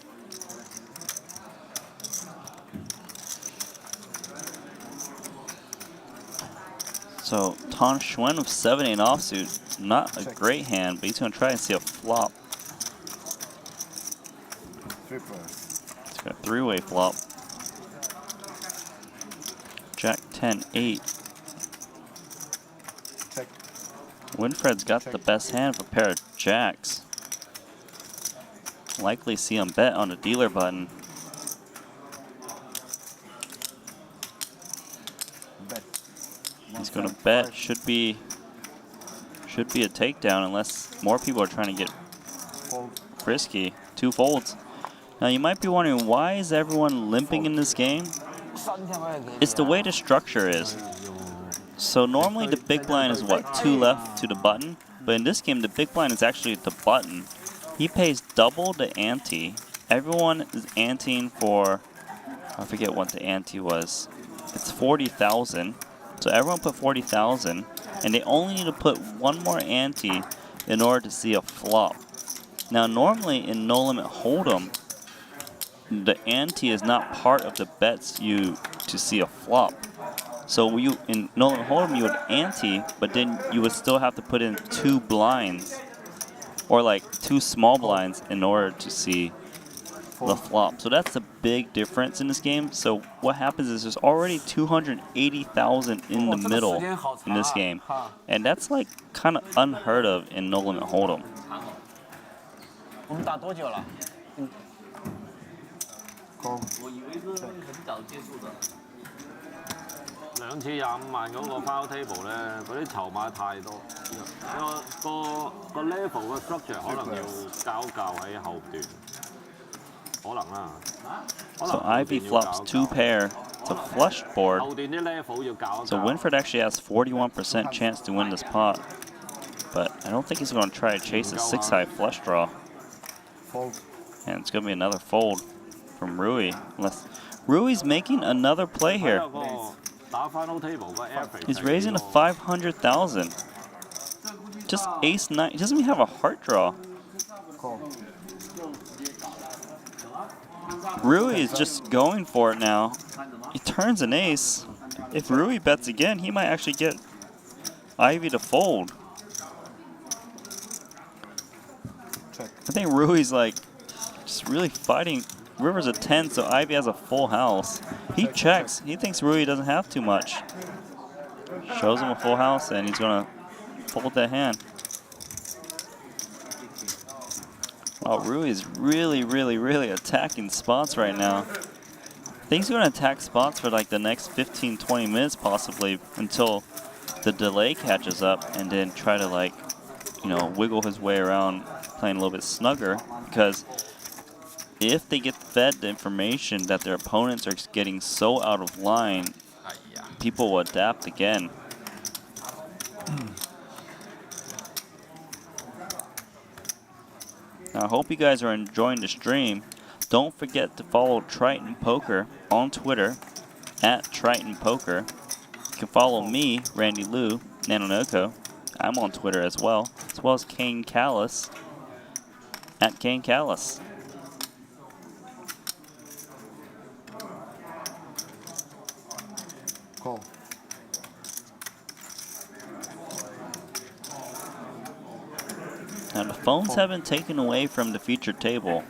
So Tan Xuan with 7-8 offsuit, not a great hand, but he's going to try and see a flop.
3 players.
He's got a 3-way flop. Jack 10-8.
Check.
Winfred's got the best hand of a pair of jacks. Likely see him bet on the dealer button.
Bet.
He's going to bet. Should be a takedown unless more people are trying to get frisky. 2 folds. Now you might be wondering, why is everyone limping in this game? It's the way the structure is. So normally the big blind is what, 2 left to the button? But in this game the big blind is actually the button. He pays double the ante. Everyone is anteing for, I forget what the ante was. it's 40,000. So everyone put 40,000, and they only need to put one more ante in order to see a flop. Now, normally in No Limit Hold'em, the ante is not part of the bets you to see a flop. So you in No Limit Hold'em you would ante, but then you would still have to put in 2 blinds, or like 2 small blinds in order to see the flop. So that's the big difference in this game. So what happens is there's already 280,000 in the middle in this game, and that's like kind of unheard of in No Limit Hold'em.
我们打多久了？
Call.
我以为是很早结束的。
2次25萬嗰個 file table 咧，嗰啲籌碼太多，個 level 嘅 structure 可能要教喺後段，可能啦。
So Ivy flops 2 pair. It's a flush board.
後段啲 level 要教。
So Winford actually has 41% chance to win this pot, but I don't think he's going to try to chase a 6-high flush draw.
Fold.
And it's going to be another fold from Rui, unless Rui's making another play here.
打 final table 個 average。
He's raising to 500,000. Just ace 9. He doesn't even have a heart draw.
Call.
Rui is just going for it now. He turns an ace. If Rui bets again, he might actually get Ivy to fold.
Check.
I think Rui's like just really fighting. River's a 10, so Ivy has a full house. He checks. He thinks Rui doesn't have too much. Shows him a full house, and he's gonna fold that hand. Wow, Rui is really attacking spots right now. I think he's gonna attack spots for like the next 15-20 minutes possibly, until the delay catches up, and then try to, like, you know, wiggle his way around playing a little bit snugger, because if they get fed the information that their opponents are getting so out of line, people will adapt again. Now, I hope you guys are enjoying the stream. Don't forget to follow Triton Poker on Twitter, @TritonPoker. You can follow me, Randy Liu, Nanonoko. I'm on Twitter as well as Kane Callis, @KaneCallis.
Call.
Now the phones have been taken away from the featured table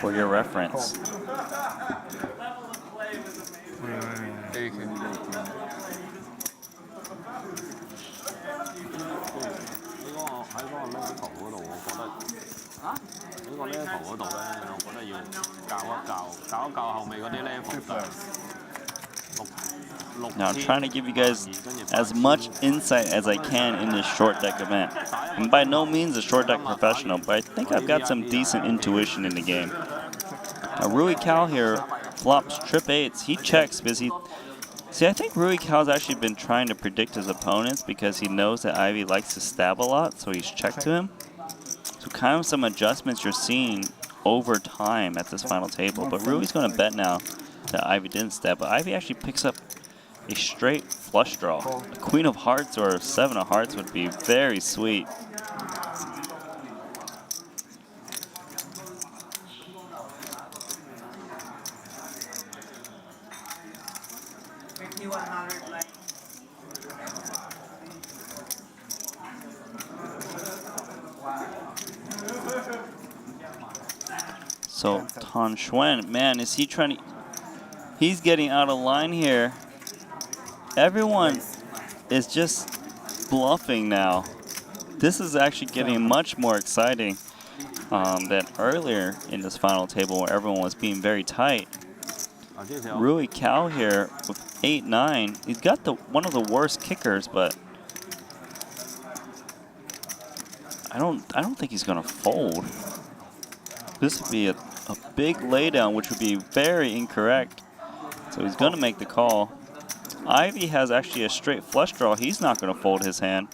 for your reference.
AK。
喺嗰個 level 嗰度，我覺得喺個 level 嗰度咧，我覺得要教一教後尾嗰啲 level。
Now I'm trying to give you guys as much insight as I can in this short deck event. I'm by no means a short deck professional, but I think I've got some decent intuition in the game. Now Rui Cal here flops trip 8s. He checks because he... See, I think Rui Cal's actually been trying to predict his opponents because he knows that Ivy likes to stab a lot, so he's checked to him. So kind of some adjustments you're seeing over time at this final table. But Rui's going to bet now that Ivy didn't stab, but Ivy actually picks up a straight flush draw. A Queen of Hearts or a 7 of Hearts would be very sweet. So Tan Xuan, man, is he trying to... He's getting out of line here. Everyone is just bluffing now. This is actually getting much more exciting than earlier in this final table where everyone was being very tight. Rui Cal here with 8-9. He's got one of the worst kickers, but I don't think he's gonna fold. This would be a big laydown, which would be very incorrect. So he's gonna make the call. Ivy has actually a straight flush draw. He's not going to fold his hand.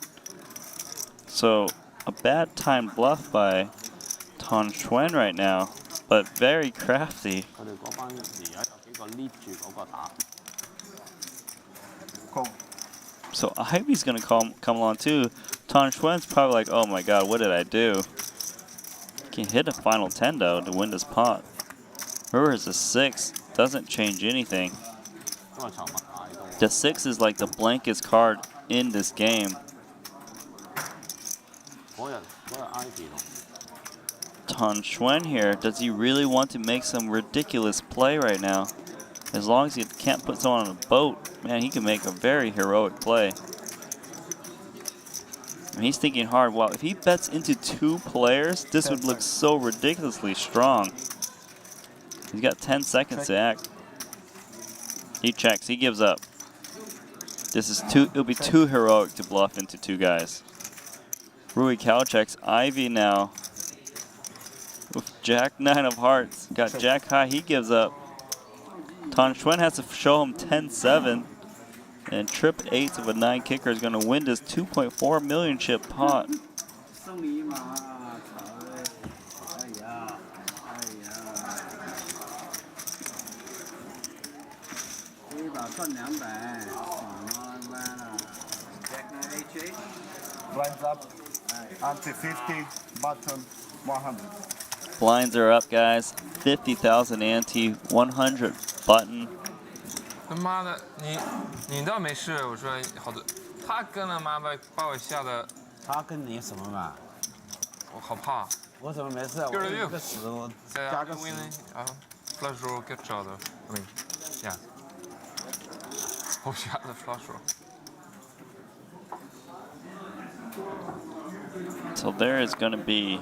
So a bad time bluff by Tan Xuan right now, but very crafty.
Call.
So Ivy's going to come along too. Tan Xuan's probably like, oh my god, what did I do? Can hit a final 10 though to win this pot. River's a 6. Doesn't change anything.
因為籌碼太多。
The 6 is like the blankest card in this game.
嗰日 Ivy 同
Tan Xuan here, does he really want to make some ridiculous play right now? As long as he can't put someone on a boat, man, he can make a very heroic play. And he's thinking hard, wow, if he bets into 2 players, this would look so ridiculously strong. He's got 10 seconds to act. He checks, he gives up. This is it'll be too heroic to bluff into 2 guys. Rui Cal checks, Ivy now. With Jack 9 of hearts, got Jack high, he gives up. Tan Xuan has to show him 10-7. And trip 8 of a 9 kicker is going to win this 2.4 million chip pot.
送你一马，操嘞！哎呀，哎呀，这一把赚200，爽了歪了。
Jack 9 HH.
Blinds up. Ante 50. Button 100.
Blinds are up, guys. 50,000 ante, 100 button.
他妈的，你倒没事，我说好多，他跟了妈的把我吓得
他跟你什么嘛？
我好怕。
我怎么没事啊？我
就是
一个10，我
在
加个
win
10。
啊，flush draw get shot. I mean, yeah. Oh, shot the flush draw.
So there is going to be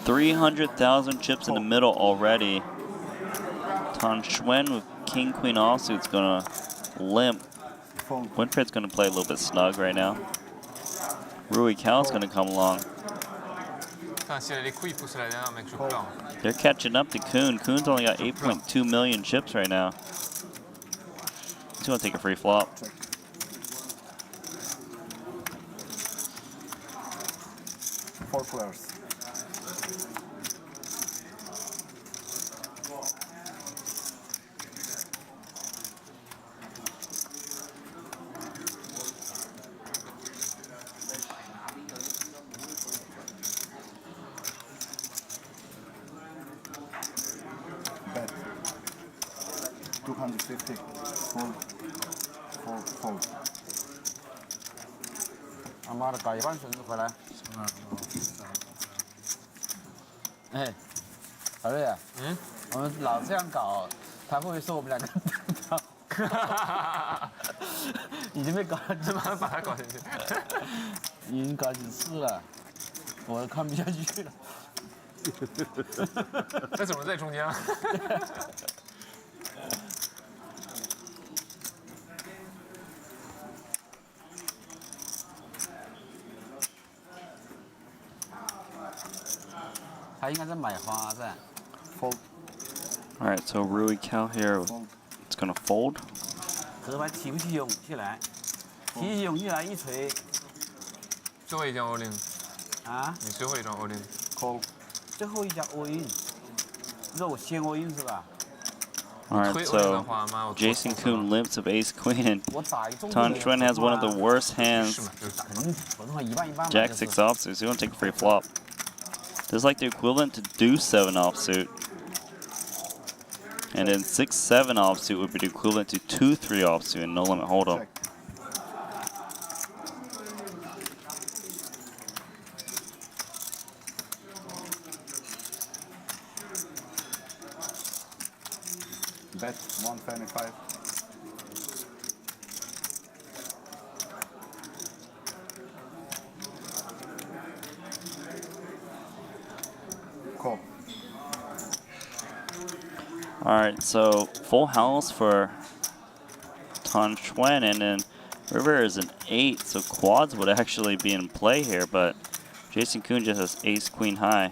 300,000 chips in the middle already. Tan Xuan with King Queen offsuit's going to limp. Winfred's going to play a little bit snug right now. Rui Cal's going to come along. They're catching up to Kuhn. Kuhn's only got 8.2 million chips right now. He's going to take a free flop.
Four players. Bet. 250. Fold. Fold. Fold.
他妈的，搞一半绳子回来。哎，小瑞啊，我们老这样搞，他会不会说我们两个已经被搞
怎么把他搞进去？
已经搞几次了，我看不下去了。
那怎么在中间啊？
他应该在买花噻。
Fold.
All right, so Rui Cal here. It's going to fold.
这牌提不起勇气来，提起勇气来一锤
最后一张 all in，
啊！
你最后一张 all in。
Call.
最后一家 all in，让我先 all in 是吧？
All right,
推 all in 的
so
话，妈，我
Jason Kuhn limps of ace queen.
我打一中。
Tan Xuan has one of the worst
是
hands.
嘛，就是打。
肯定普通话一半一半嘛。
Jack
就是
6 offsuit. So you want to take a free flop. This is like the equivalent to deuce 7 offsuit. And then 6-7 offsuit would be the equivalent to 2-3 offsuit and no limit hold'em.
Check. Bet 125. Call.
All right, so full house for Tan Xuan, and then river is an 8, so quads would actually be in play here, but Jason Kuhn just has ace queen high.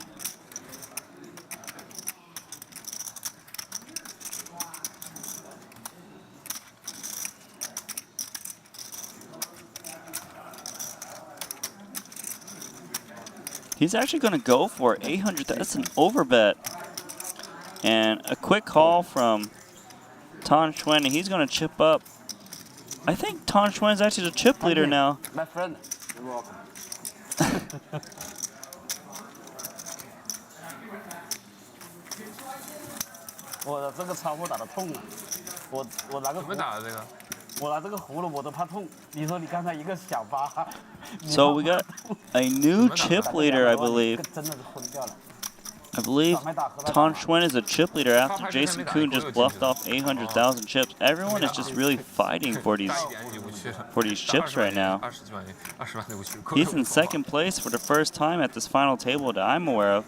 He's actually going to go for 800. That's an overbet. And a quick call from Tan Xuan, and he's going to chip up I think Tan Schwen is actually the chip leader now.
My friend.
You're welcome.
我的这个超货打得痛啊！我拿个
怎么打的这个？
我拿这个葫芦我都怕痛。你说你刚才一个小疤。
So we got a new chip leader, I believe.
真的是昏掉了。
I believe Tan Schwen is a chip leader after Jason Kuhn just bluffed off 800,000 chips. Everyone is just really fighting for these chips right now. He's in second place for the first time at this final table that I'm aware of.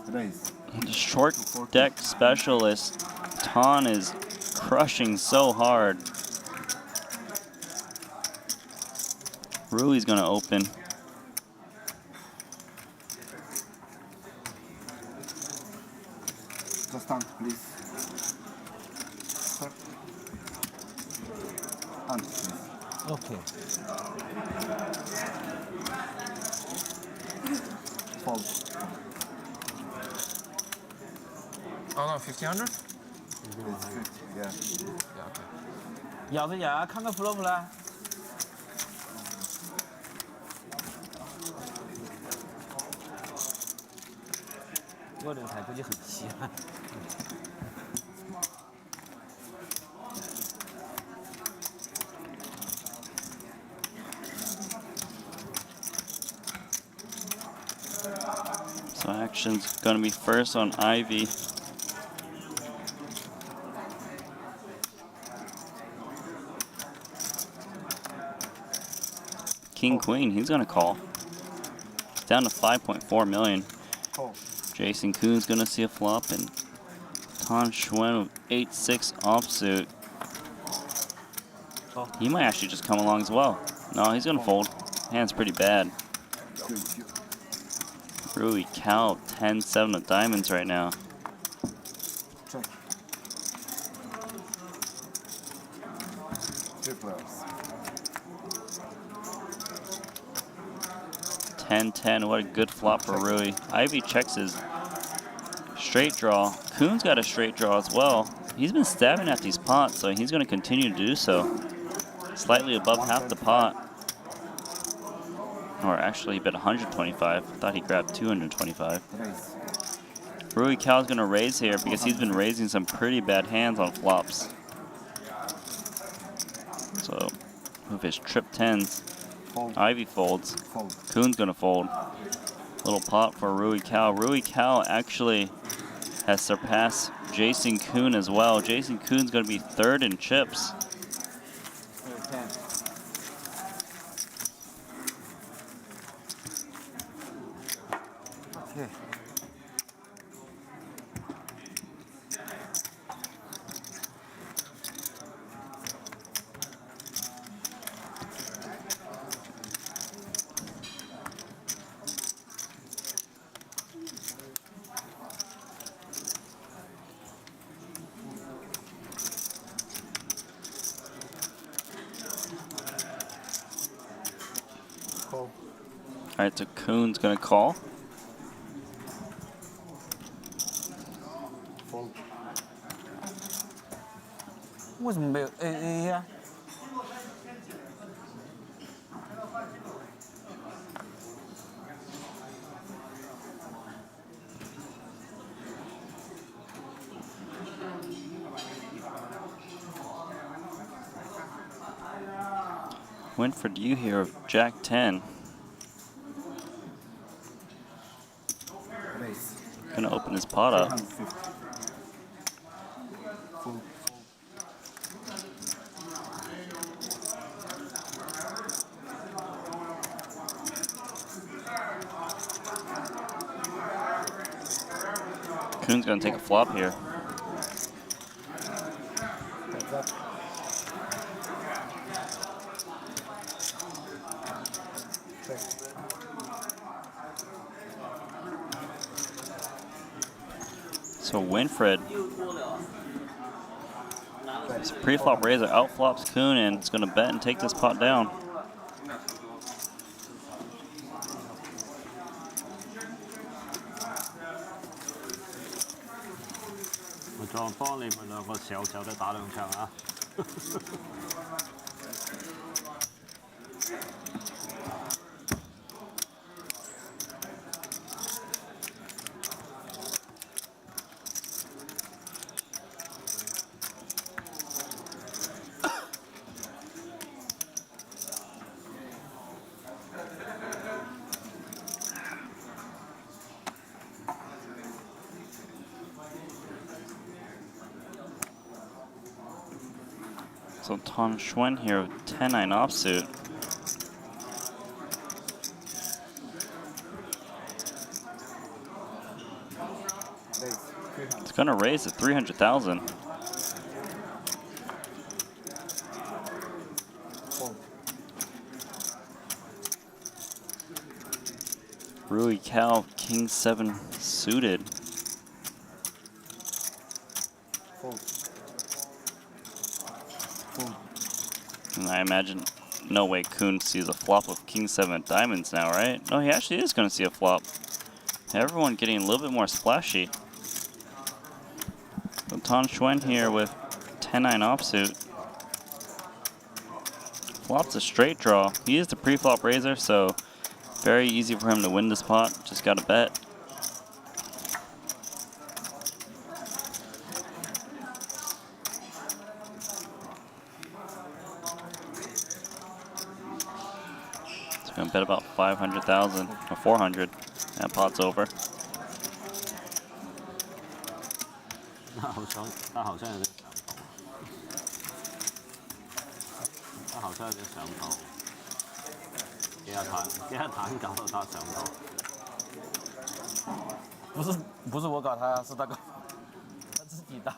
Raise.
The short deck specialist, Tan, is crushing so hard. Rui's gonna open.
Just Ante, please. Sir. Ante, please.
Okay.
Fold.
Oh no, 1500?
It's 50, yeah.
Yeah, okay.
咬着牙看个 flop 啦。我这个牌估计很稀罕。
So action's gonna be first on Ivy. King Queen, he's gonna call. It's down to 5.4 million.
Call.
Jason Kuhn's gonna see a flop, and Tan Schwen with 8-6 offsuit. He might actually just come along as well. No, he's gonna fold. Hand's pretty bad.
Good, good.
Rui Cal 10-7 of diamonds right now.
Check. 2 players.
10-10, what a good flop for Rui. Ivy checks his straight draw. Kuhn's got a straight draw as well. He's been stabbing at these pots, so he's gonna continue to do so. Slightly above half the pot. Or actually, he bet 125. Thought he grabbed 225.
Raise.
Rui Cal's gonna raise here because he's been raising some pretty bad hands on flops. So, with his trip 10s,
Fold.
Ivy folds.
Fold.
Kuhn's gonna fold. Little pot for Rui Cal. Rui Cal actually has surpassed Jason Kuhn as well. Jason Kuhn's gonna be third in chips.
Okay.
Call.
Alright, so Kuhn's gonna call.
Fold.
为什么没有 AA 呀、
Winford, you here of Jack 10.
Raise.
Gonna open his pot up.
350. Fold.
Kuhn's gonna take a flop here.
Heads up. Check.
So Winfred, his pre-flop raiser outflops Kuhn and is gonna bet and take this pot down.
我再幫你們兩個小小的打兩場啊！So
Tan Xuan here with 10-9 offsuit. It's going to raise to 300,000. Rui Cao, King 7 suited. And I imagine, no way Kuhn sees a flop of King 7 diamonds now, right? No, he actually is going to see a flop. Everyone getting a little bit more splashy. So Tan Xuan here with 10-9 offsuit. Flop's a straight draw. He is the pre-flop raiser, so very easy for him to win this pot. Just got to bet. Gonna bet about 500,000 or 400. That pot's over.
他好像有啲上頭，他好像有啲上頭，幾下彈搞到他上頭。
不是我搞他，是他搞他自己打。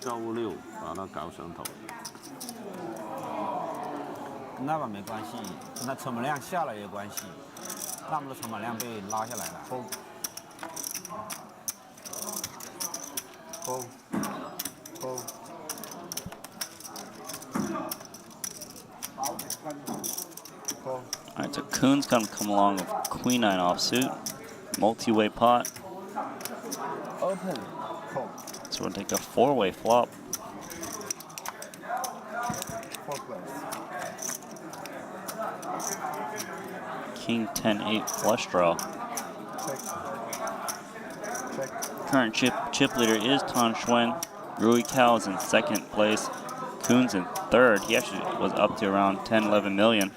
周六把他搞上头。
跟那把没关系，跟他成本量下来也有关系，那么多成本量被拉下来了。
Alright, so Kuhn's gonna come along with Queen 9 offsuit. Multi-way pot.
Open. Call.
So we'll take a 4-way flop.
4 players.
King 10-8 flush draw.
Check. Check.
Current chip leader is Tan Xuan. Rui Cao is in second place. Kuhn's in third. He actually was up to around 10, 11 million.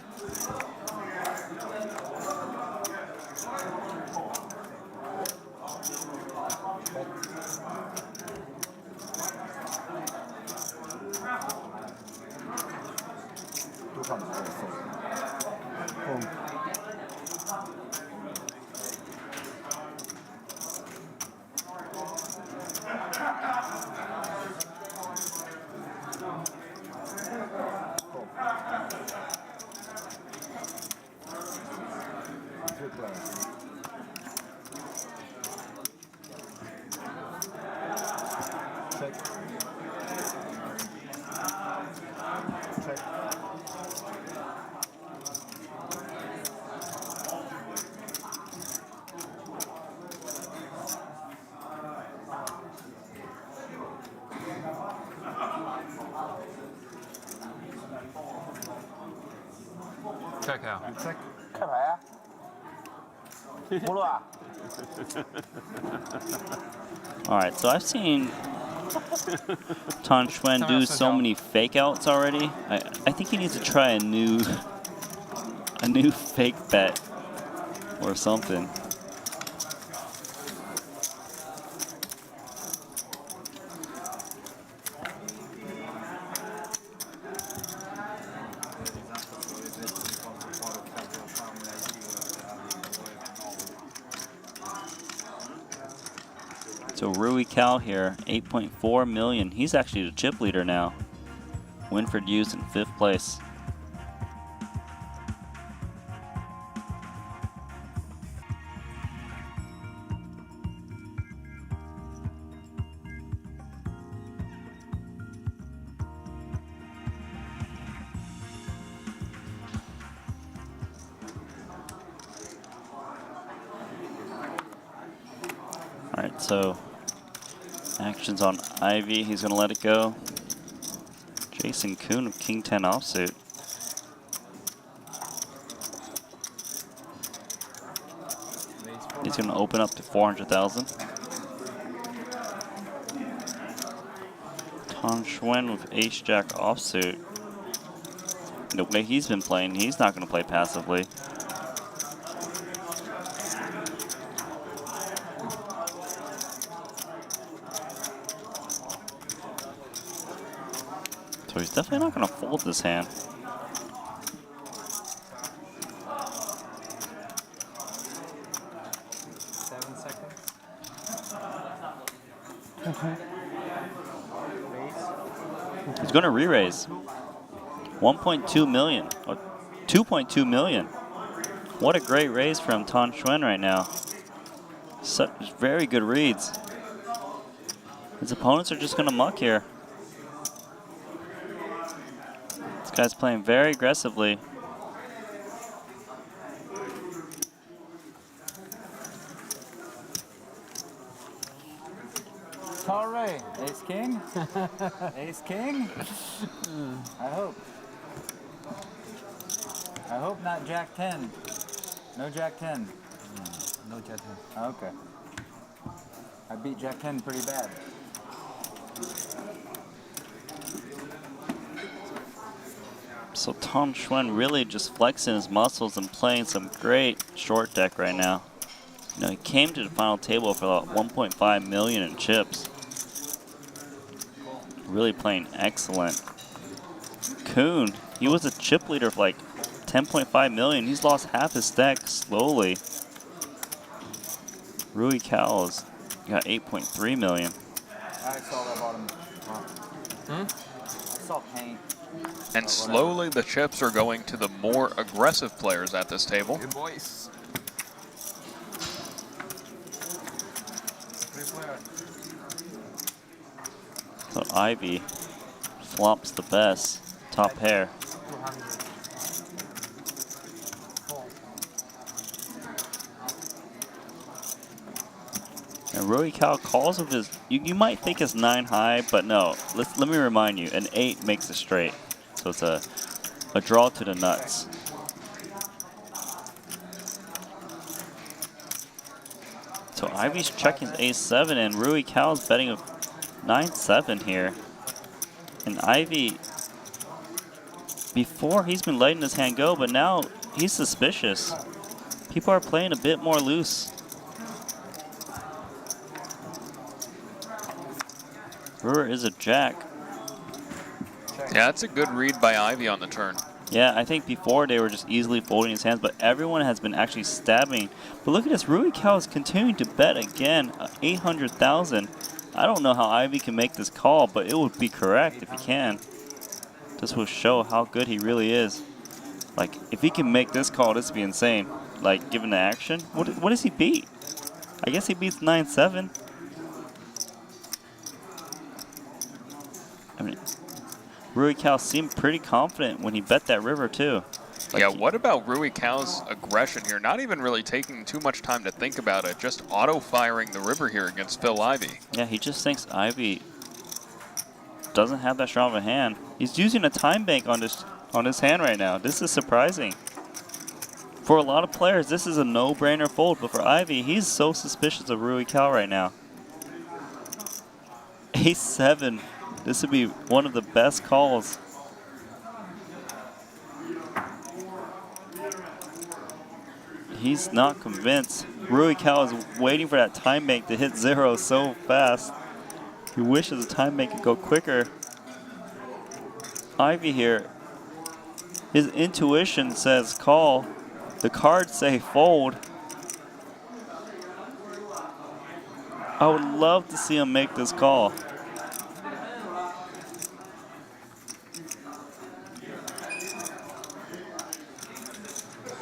Check out.
Check.
开牌啊！葫芦啊！
Alright, so I've seen Tan Xuan do so many fake outs already. I think he needs to try a new fake bet or something. So Rui Cao here, 8.4 million. He's actually the chip leader now. Winford Hughes in 5th place. So actions on Ivy. He's going to let it go. Jason Kuhn of King 10 offsuit. He's going to open up to 400,000. Ton Schwen with Ace Jack offsuit. The way he's been playing, he's not going to play passively. So he's definitely not going to fold this hand. He's going to re-raise. 1.2 million, or 2.2 million. What a great raise from Ton Schwen right now. Such very good reads. His opponents are just going to muck here. This guy's playing very aggressively.
Sorry, Ace King? Ace King? I hope. I hope not Jack 10. No Jack 10.
No Jack 10.
Okay. I beat Jack 10 pretty bad.
So Ton Schwen really just flexing his muscles and playing some great short deck right now. You know, he came to the final table for about 1.5 million in chips. Really playing excellent. Kuhn, he was a chip leader for like 10.5 million. He's lost half his stack slowly. Rui Cowles got 8.3 million.
I saw that bottom. I saw paint.
And slowly the chips are going to the more aggressive players at this table.
Good boys.
So Ivy flops the best. Top pair.
200.
And Rui Cal calls with his, you might think it's 9 high, but no. Let me remind you, an 8 makes a straight. So it's a draw to the nuts. So Ivy's checking his ace-7 and Rui Cal's betting a 9-7 here. And Ivy, before he's been letting this hand go, but now he's suspicious. People are playing a bit more loose. Brewer is a jack.
Yeah, that's a good read by Ivy on the turn.
Yeah, I think before they were just easily folding his hands, but everyone has been actually stabbing. But look at this, Rui Cal is continuing to bet again, 800,000. I don't know how Ivy can make this call, but it would be correct if he can. This will show how good he really is. Like, if he can make this call, this would be insane. Like, given the action, what does he beat? I guess he beats 9-7. I mean, Rui Cal seemed pretty confident when he bet that river too. Like,
yeah, what about Rui Cal's aggression here? Not even really taking too much time to think about it, just auto-firing the river here against Phil Ivy.
Yeah, he just thinks Ivy doesn't have that strong of a hand. He's using a time bank on his hand right now. This is surprising. For a lot of players, this is a no-brainer fold, but for Ivy, he's so suspicious of Rui Cal right now. Ace-7. This would be one of the best calls. He's not convinced. Rui Cal is waiting for that time bank to hit 0 so fast. He wishes the time bank could go quicker. Ivy here, his intuition says call. The cards say fold. I would love to see him make this call.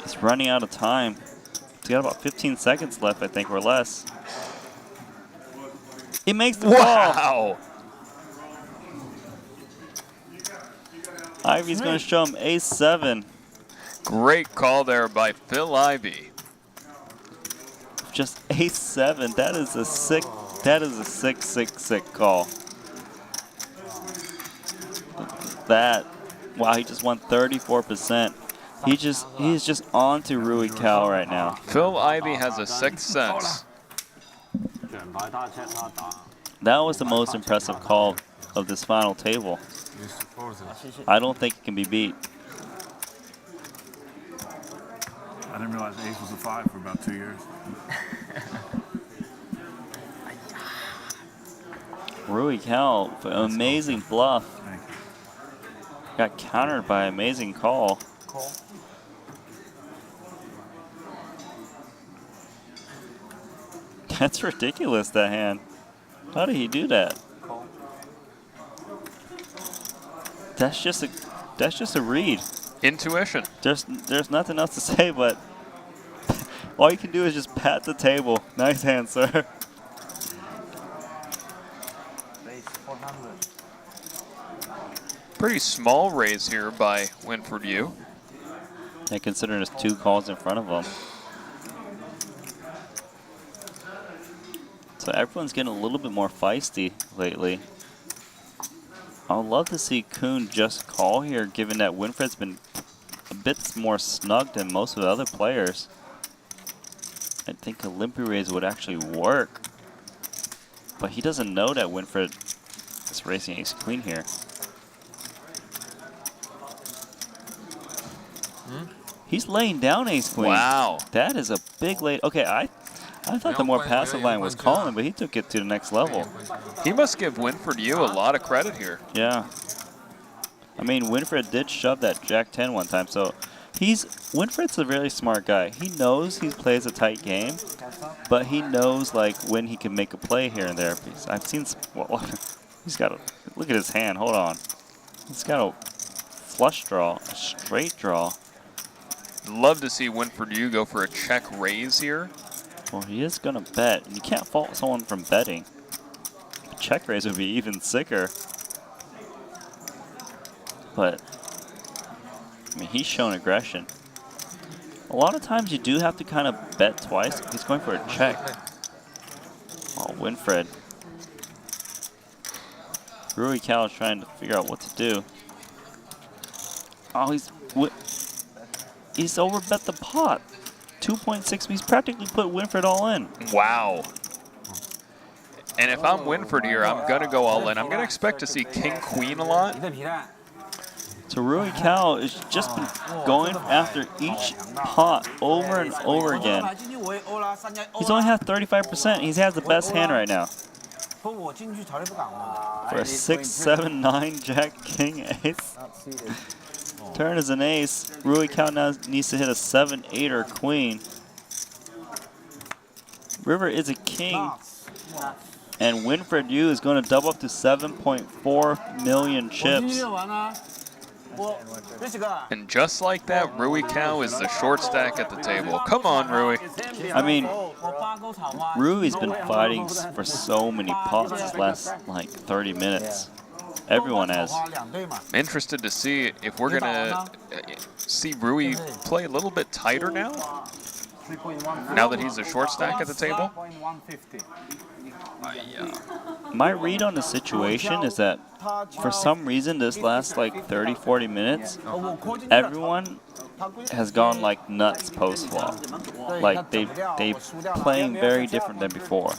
He's running out of time. He's got about 15 seconds left, I think, or less. He makes the call.
Wow!
Ivy's going to show him ace-7.
Great call there by Phil Ivy.
Just ace-7. That is a sick That is a 666 call. That, wow, he just won 34%. He's just on to Rui Cal right now.
Phil Ivey has a sixth sense.
象牌他 check 他打。
That was the most impressive call of this final table. I don't think it can be beat.
I didn't realize ace was a 5 for about 2 years.
Rui Cal, amazing bluff.
Thank you.
Got countered by an amazing call. That's ridiculous, that hand. How did he do that? That's just a read.
Intuition.
There's nothing else to say, but all you can do is just pat the table. Nice hand, sir.
Pretty small raise here by Winford Yu.
And considering there's 2 calls in front of him. So everyone's getting a little bit more feisty lately. I would love to see Kuhn just call here, given that Winfred's been a bit more snug than most of the other players. I think a limpy raise would actually work. But he doesn't know that Winfred is racing ace queen here. He's laying down ace queen.
Wow.
That is a big lay. Okay, I thought the more passive line was calling, but he took it to the next level.
He must give Winford Yu a lot of credit here.
Yeah. I mean, Winfred did shove that Jack 10 one time, so Winfred's a really smart guy. He knows he plays a tight game, but he knows like when he can make a play here and there. Because I've seen, well, he's got a, look at his hand, hold on. He's got a flush draw, a straight draw.
Love to see Winford Yu go for a check raise here.
Well, he is going to bet. You can't fault someone from betting. A check raise would be even sicker. But, I mean, he's shown aggression. A lot of times you do have to kind of bet twice. He's going for a check. Oh, Winfred. Rui Cal is trying to figure out what to do. Oh, he's overbet the pot. 2.6, he's practically put Winfred all in.
Wow. And if I'm Winford here, I'm going to go all in. I'm going to expect to see king-queen a lot.
So Rui Cal has just been going after each pot over and over again. He's only had 35%. He has the best hand right now. For a 6, 7, 9, Jack, King, Ace. Turn is an ace. Rui Cal now needs to hit a 7, 8, or queen. River is a king. And Winfred Yu is going to double up to 7.4 million chips.
And just like that, Rui Cal is the short stack at the table. Come on, Rui.
I mean, Rui's been fighting for so many pots this last, like, 30 minutes. Everyone has.
I'm interested to see if we're going to see Rui play a little bit tighter now that he's a short stack at the table.
My read on the situation is that for some reason this last like 30, 40 minutes, everyone has gone like nuts post-flop. Like they playing very different than before.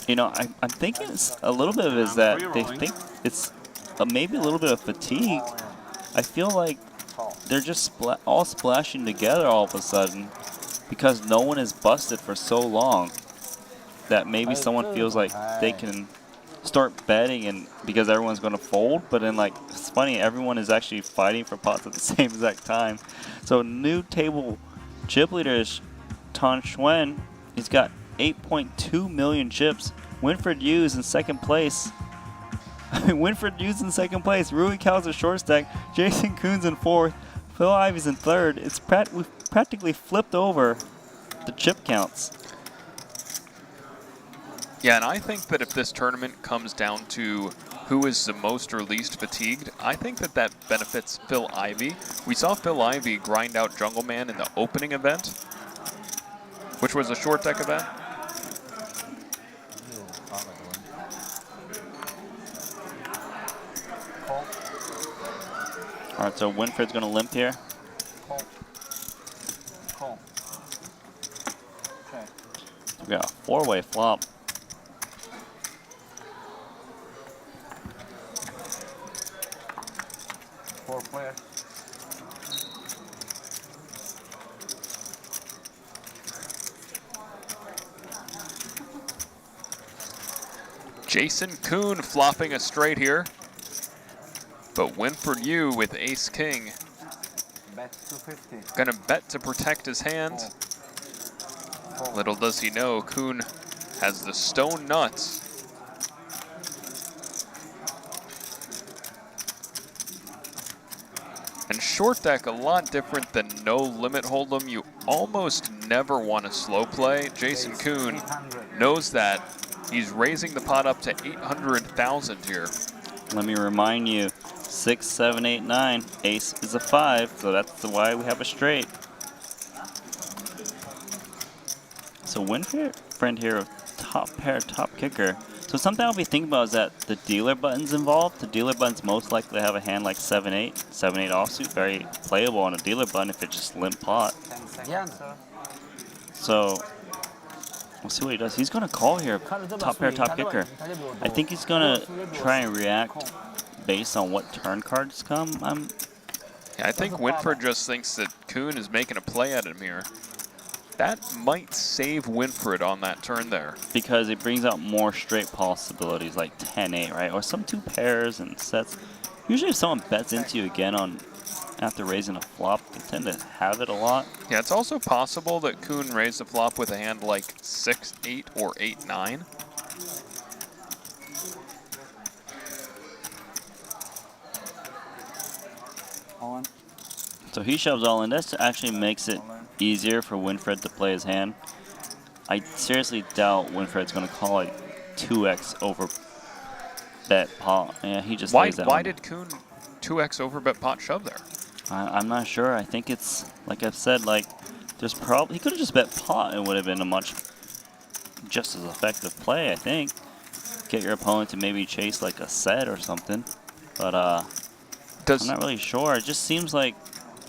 You know, I'm thinking a little bit of it is that they think it's maybe a little bit of fatigue. I feel like they're just all splashing together all of a sudden because no one is busted for so long that maybe someone feels like they can start betting and because everyone's going to fold. But then, like, it's funny, everyone is actually fighting for pots at the same exact time. So new table chip leader is Tan Xuan. He's got 8.2 million chips. Winfred Yu is in second place. Winfred Yu's in second place. Rui Cal's a short stack. Jason Kuhn's in fourth. Phil Ivey's in third. We've practically flipped over the chip counts.
Yeah, and I think that if this tournament comes down to who is the most or least fatigued, I think that benefits Phil Ivey. We saw Phil Ivey grind out Jungle Man in the opening event. which was a short deck event.
All right, so Winfred's going to limp here.
Call. Call. Okay.
We got a 4-way flop.
Four players.
Jason Kuhn flopping a straight here. But Winfred Yu with ace king.
Bet 250.
Gonna bet to protect his hand. Little does he know, Kuhn has the stone nuts. And short deck, a lot different than no limit hold'em. You almost never want to slow play. Jason Kuhn knows that. He's raising the pot up to 800,000 here.
Let me remind you, 6, 7, 8, 9. Ace is a 5, so that's why we have a straight. So Winfred here, top pair, top kicker. So something I'll be thinking about is that the dealer button's involved. The dealer button's most likely to have a hand like 7-8. 7-8 offsuit, very playable on a dealer button if it's just limp pot. So we'll see what he does. He's going to call here, top pair, top kicker. I think he's going to try and react based on what turn cards come.
Yeah, I think Winfred just thinks that Kuhn is making a play at him here. That might save Winfred on that turn there.
Because it brings out more straight possibilities, like 10-8, right? Or some 2 pairs and sets. Usually if someone bets into you again after raising a flop, they tend to have it a lot.
Yeah, it's also possible that Kuhn raised a flop with a hand like 6-8 or 8-9.
So he shoves all in. This actually makes it easier for Winfred to play his hand. I seriously doubt Winfred's going to call like 2x over bet pot. Yeah, he just lays that
Why
one.
did Kuhn 2x over bet pot shove there?
I'm not sure. I think it's, like I've said, like, there's probably, he could have just bet pot and would have been a much just as effective play, I think. Get your opponent to maybe chase like a set or something. But I'm not really sure. It just seems like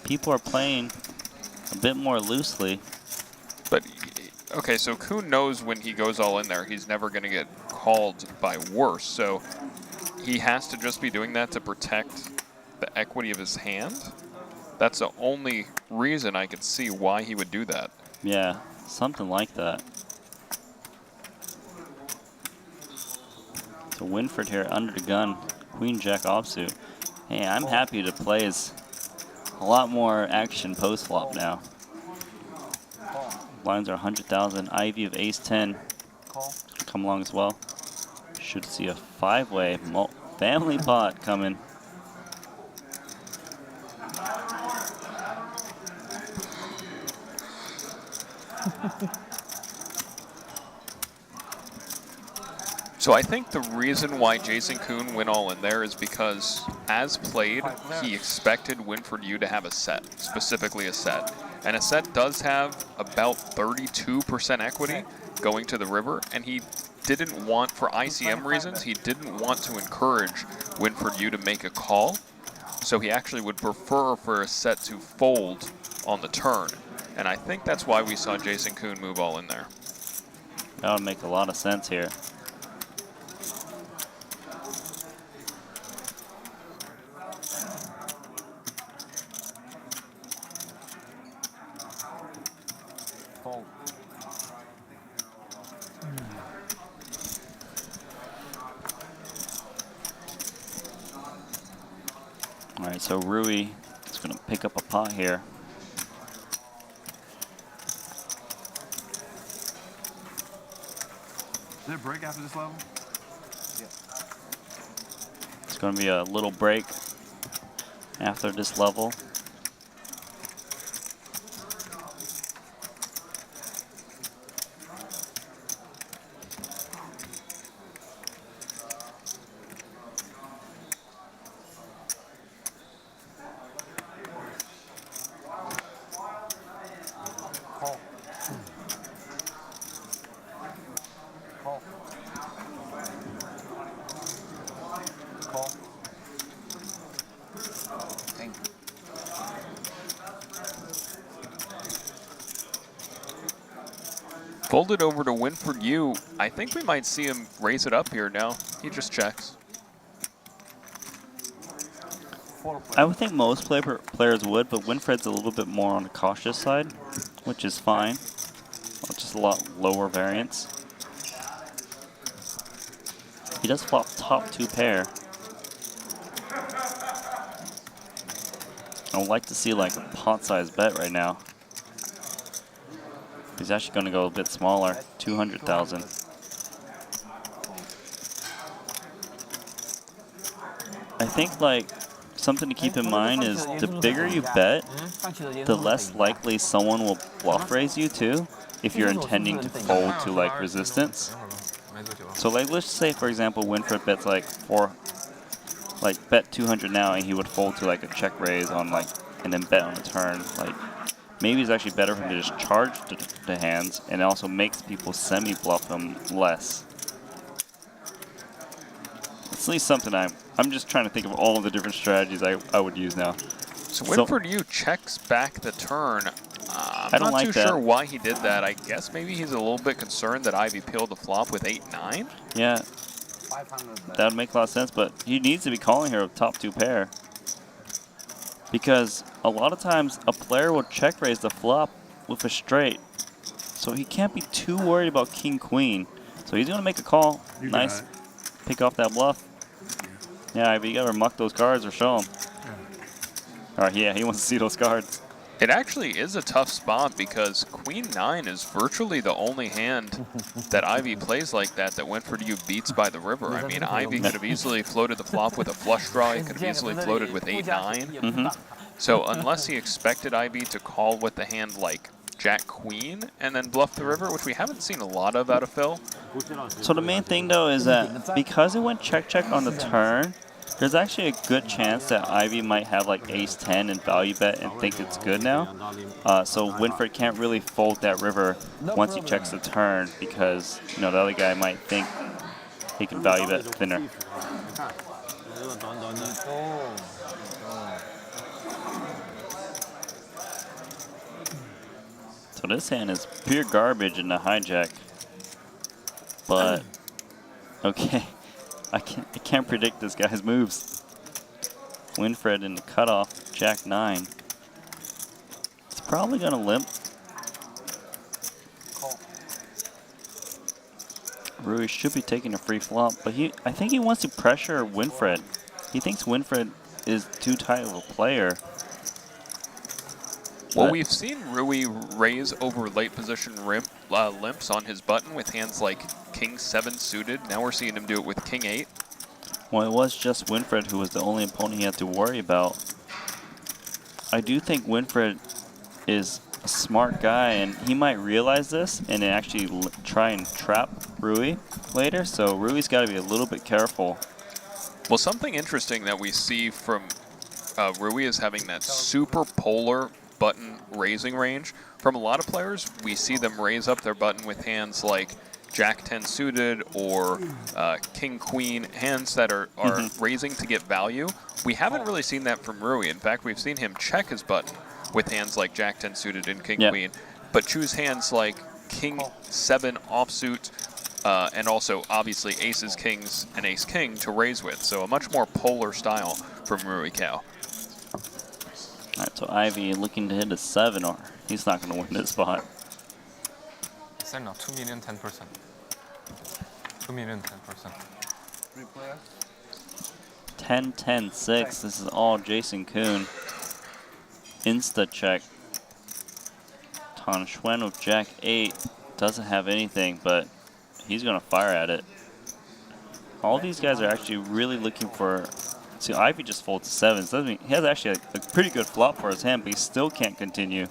people are playing a bit more loosely.
But, okay, so Kuhn knows when he goes all in there, he's never going to get called by worse. So he has to just be doing that to protect the equity of his hand. That's the only reason I could see why he would do that.
Yeah, something like that. So Winfred here under the gun, Queen Jack offsuit. Hey, I'm happy to play as a lot more action post flop now. Lines are 100,000. Ivy of ace 10 come along as well. Should see a 5-way family pot coming.
So I think the reason why Jason Kuhn went all in there is because, as played, he expected Winfred Yu to have a set, specifically a set. And a set does have about 32% equity going to the river, and he didn't want, for ICM reasons, he didn't want to encourage Winfred Yu to make a call. So he actually would prefer for a set to fold on the turn. And I think that's why we saw Jason Kuhn move all in there.
That would make a lot of sense here. All right, so Rui is going to pick up a pot here.
Is there a break after this level?
It's going to be a little break after this level.
Folded over to Winford Yu. I think we might see him raise it up here now. He just checks.
I would think most players would, but Winfred's a little bit more on the cautious side, which is fine. Well, just a lot lower variance. He does flop top 2 pair. I would like to see like a pot-sized bet right now. He's actually going to go a bit smaller, 200,000. I think like something to keep in mind is the bigger you bet, the less likely someone will bluff raise you too, if you're intending to fold to like resistance. So like let's say for example Winfred bets like bet 200 now and he would fold to like a check raise on like and then bet on the turn. Like maybe it's actually better for him to just charge the hands and it also makes people semi-bluff him less. It's at least something I'm just trying to think of all of the different strategies I would use now.
So Winford Yu checks back the turn. I'm not
like
too
that.
sure why he did that. I guess maybe he's a little bit concerned that Ivy peeled the flop with 8-9.
Yeah, that would make a lot of sense, but he needs to be calling here with top 2 pair. Because a lot of times a player will check raise the flop with a straight. So he can't be too worried about king queen. So he's going to make a call. Nice. Pick off that bluff. Yeah, Ivy, you got to muck those cards or show him. All right, yeah, he wants to see those cards.
It actually is a tough spot because Queen 9 is virtually the only hand that Ivy plays like that Winford Yu beats by the river. I mean, Ivy could have easily floated the flop with a flush draw. He could have easily floated with 8-9. So unless he expected Ivy to call with the hand like Jack Queen and then bluff the river, which we haven't seen a lot of out of Phil.
So the main thing though is that because it went check on the turn, there's actually a good chance that Ivy might have like ace-10 and value bet and think it's good now. So Winfred can't really fold that river once he checks the turn because the other guy might think he can value bet thinner. So this hand is pure garbage in the hijack. But okay. I can't predict this guy's moves. Winfred in the cutoff, Jack 9. It's probably gonna limp. Rui should be taking a free flop, but I think he wants to pressure Winfred. He thinks Winfred is too tight of a player.
Well, we've seen Rui raise over late position limps on his button with hands like King 7 suited. Now we're seeing him do it with King 8.
Well, it was just Winfred who was the only opponent he had to worry about. I do think Winfred is a smart guy, and he might realize this and then actually try and trap Rui later. So Rui's got to be a little bit careful.
Well, something interesting that we see from Rui is having that super polar button raising range. From a lot of players, we see them raise up their button with hands like Jack 10 suited or King Queen, hands that are raising to get value. We haven't really seen that from Rui. In fact, we've seen him check his button with hands like Jack 10 suited and King Queen, but choose hands like King 7 offsuit and also obviously aces, kings, and ace king to raise with. So a much more polar style from Rui Cao.
All right, so Ivy looking to hit a 7, or he's not going to win this spot.
Sir, no, 2 million, 10%. 2 million, 10%.
10, 10, 6. This is all Jason Kuhn. Insta check. Tan Xuan with Jack 8 doesn't have anything, but he's going to fire at it. All these guys are actually really looking for. See, Ivy just folds 7s. Doesn't mean he has actually a pretty good flop for his hand, but he still can't continue.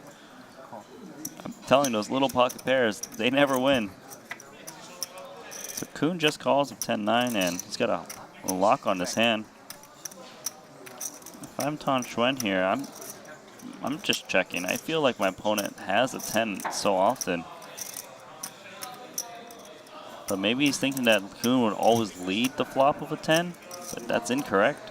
I'm telling those little pocket pairs, they never win. So Kuhn just calls with 10-9, and he's got a lock on this hand. If I'm Tan Xuan here, I'm just checking. I feel like my opponent has a 10 so often. But maybe he's thinking that Kuhn would always lead the flop with a 10, but that's incorrect.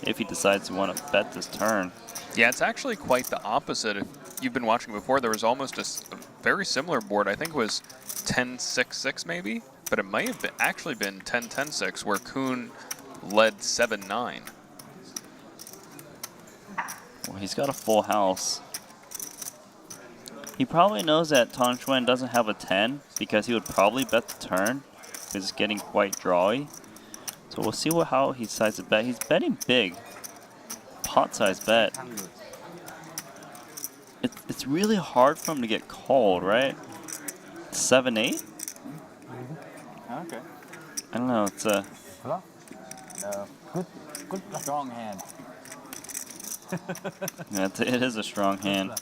If he decides to want to bet this turn.
Yeah, it's actually quite the opposite. If you've been watching before, there was almost a very similar board. I think it was 10-6-6 maybe, but it might have been, actually been 10-10-6 where Kuhn led 7-9.
Well, he's got a full house. He probably knows that Tan Xuan doesn't have a 10 because he would probably bet the turn because it's getting quite drawy. So we'll see how he decides to bet. He's betting big. Pot size bet. It's really hard for him to get called, right? 7-8?
Okay.
I don't know. It's a
Good strong hand.
yeah, it is a strong hand.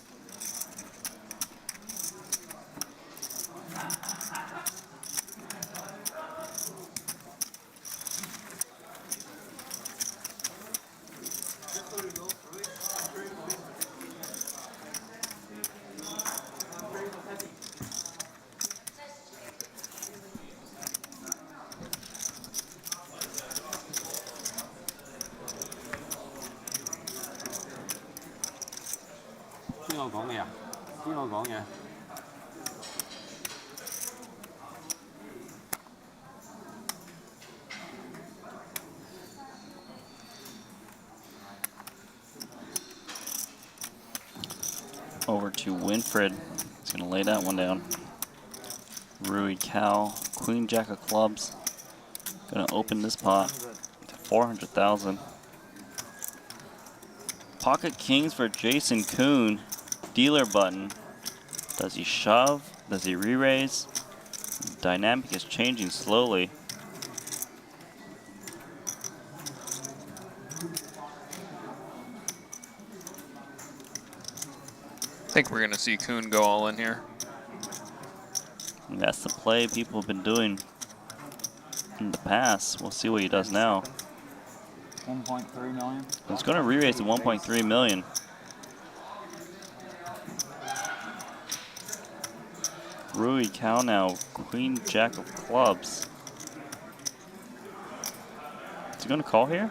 Over to Winfred. He's going to lay that one down. Rui Cow, Queen Jack of Clubs. Going to open this pot to 400,000. Pocket Kings for Jason Kuhn. Dealer button. Does he shove? Does he re-raise? Dynamic is changing slowly.
I think we're going to see Kuhn go all in here.
And that's the play people have been doing in the past. We'll see what he does now.
1.3 million.
He's going to re-raise to 1.3 million. Rui Cow now, Queen Jack of Clubs. Is he going to call here?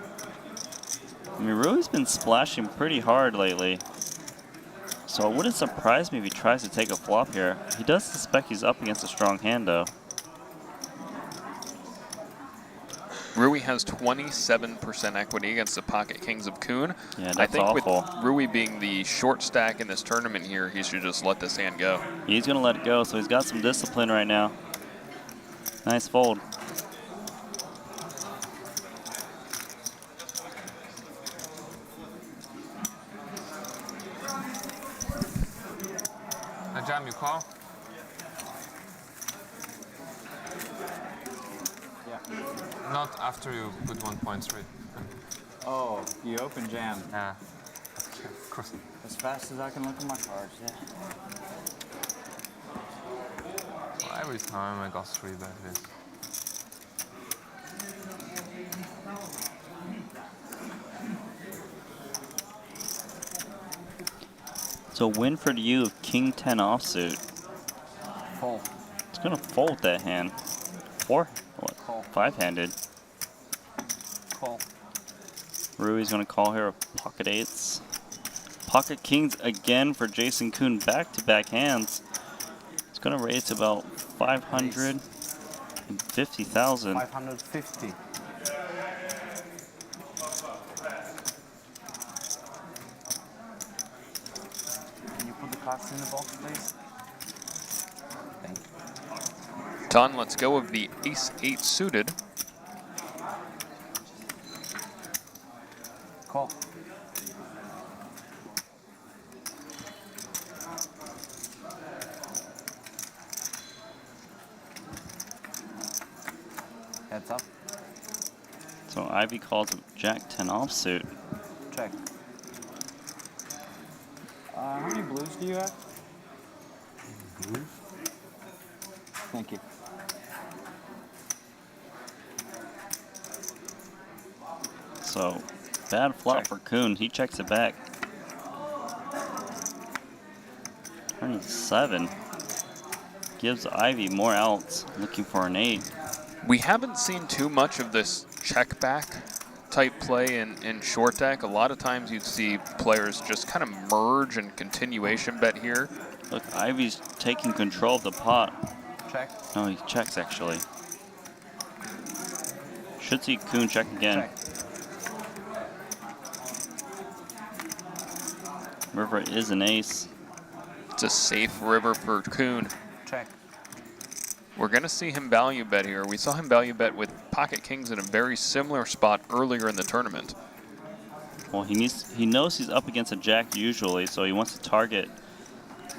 I mean, Rui's been splashing pretty hard lately. So it wouldn't surprise me if he tries to take a flop here. He does suspect he's up against a strong hand, though.
Rui has 27% equity against the Pocket Kings of Kuhn.
Yeah, that's
I think
awful.
with Rui being the short stack in this tournament here, he should just let this hand go.
He's going to let it go, so he's got some discipline right now. Nice fold.
Jam, you call?
Yeah.
Not after you put 1.3.
Oh, you open jam.
Yeah. Of course.
As fast as I can look at my cards, yeah.
Well, every time I got 3 like this.
So win for you, King 10 offsuit.
Fold.
It's going to fold that hand.
Call.
5-handed.
Call.
Rui's going to call here with pocket 8s. Pocket Kings again for Jason Kuhn, back-to-back hands. It's going to raise to about 550,000.
550. Can you put the cards in the box, please? Thank you.
Ton, let's go with the Ace-8 suited.
Call. Heads up.
So Ivy calls with Jack 10 offsuit.
Check.
How many blues do you have?
Blues?
Thank you.
So bad flop for Kuhn. He checks it back. Turning 7. Gives Ivy more outs, looking for an 8.
We haven't seen too much of this check back type play in short deck. A lot of times you'd see players just kind of merge and continuation bet here.
Look, Ivy's taking control of the pot.
Check.
No, he checks actually. Should see Kuhn check again.
Check.
River is an ace.
It's a safe river for Kuhn.
Check.
We're going to see him value bet here. We saw him value bet with pocket kings in a very similar spot earlier in the tournament.
Well, he knows he's up against a jack usually, so he wants to target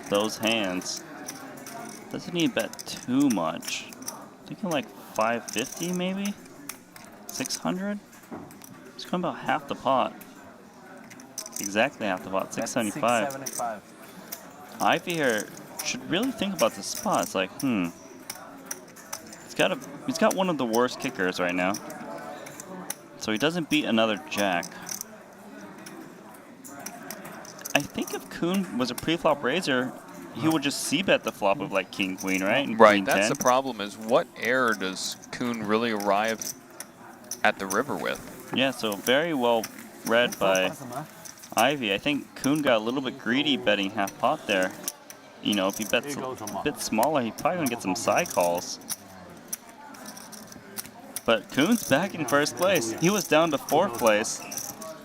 those hands. Doesn't need to bet too much. Thinking like 550 maybe? 600? It's going about half the pot. Exactly half the pot, 675.
675.
Ivy here should really think about this spot. It's like, he's got one of the worst kickers right now. So he doesn't beat another jack. I think if Kuhn was a pre-flop raiser, he would just c-bet the flop of like king queen, right? And
Right,
queen
that's
10.
the problem, is what air does Kuhn really arrive at the river with?
Yeah, so very well read by Ivy. I think Kuhn got a little bit greedy betting half pot there. You know, if he bets a bit smaller, he's probably gonna get some side calls. But Kuhn's back in first place. He was down to fourth place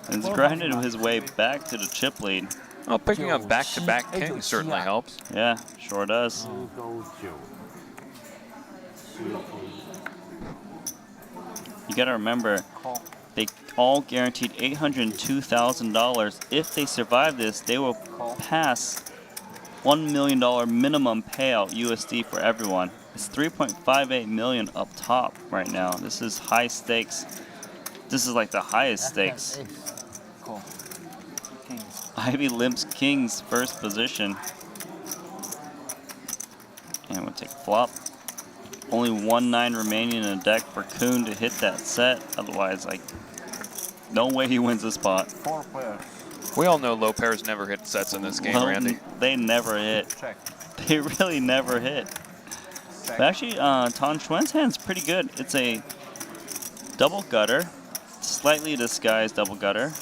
and he's grinded his way back to the chip lead.
Well, picking up back-to-back kings certainly helps.
Yeah, sure does. You gotta remember, they all guaranteed $802,000. If they survive this, they will pass $1 million minimum payout USD for everyone. It's 3.58 million up top right now. This is high stakes. This is like the highest stakes.
Cool.
Ivy limps kings first position. And we'll take flop. Only 1-9 remaining in the deck for Kuhn to hit that set. Otherwise, like, no way he wins the spot.
4 players.
We all know low pairs never hit sets in this game,
Well,
Randy.
they never hit.
Check.
They really never hit. But actually, Tan Xuan's hand's pretty good. It's a double gutter, slightly disguised double gutter.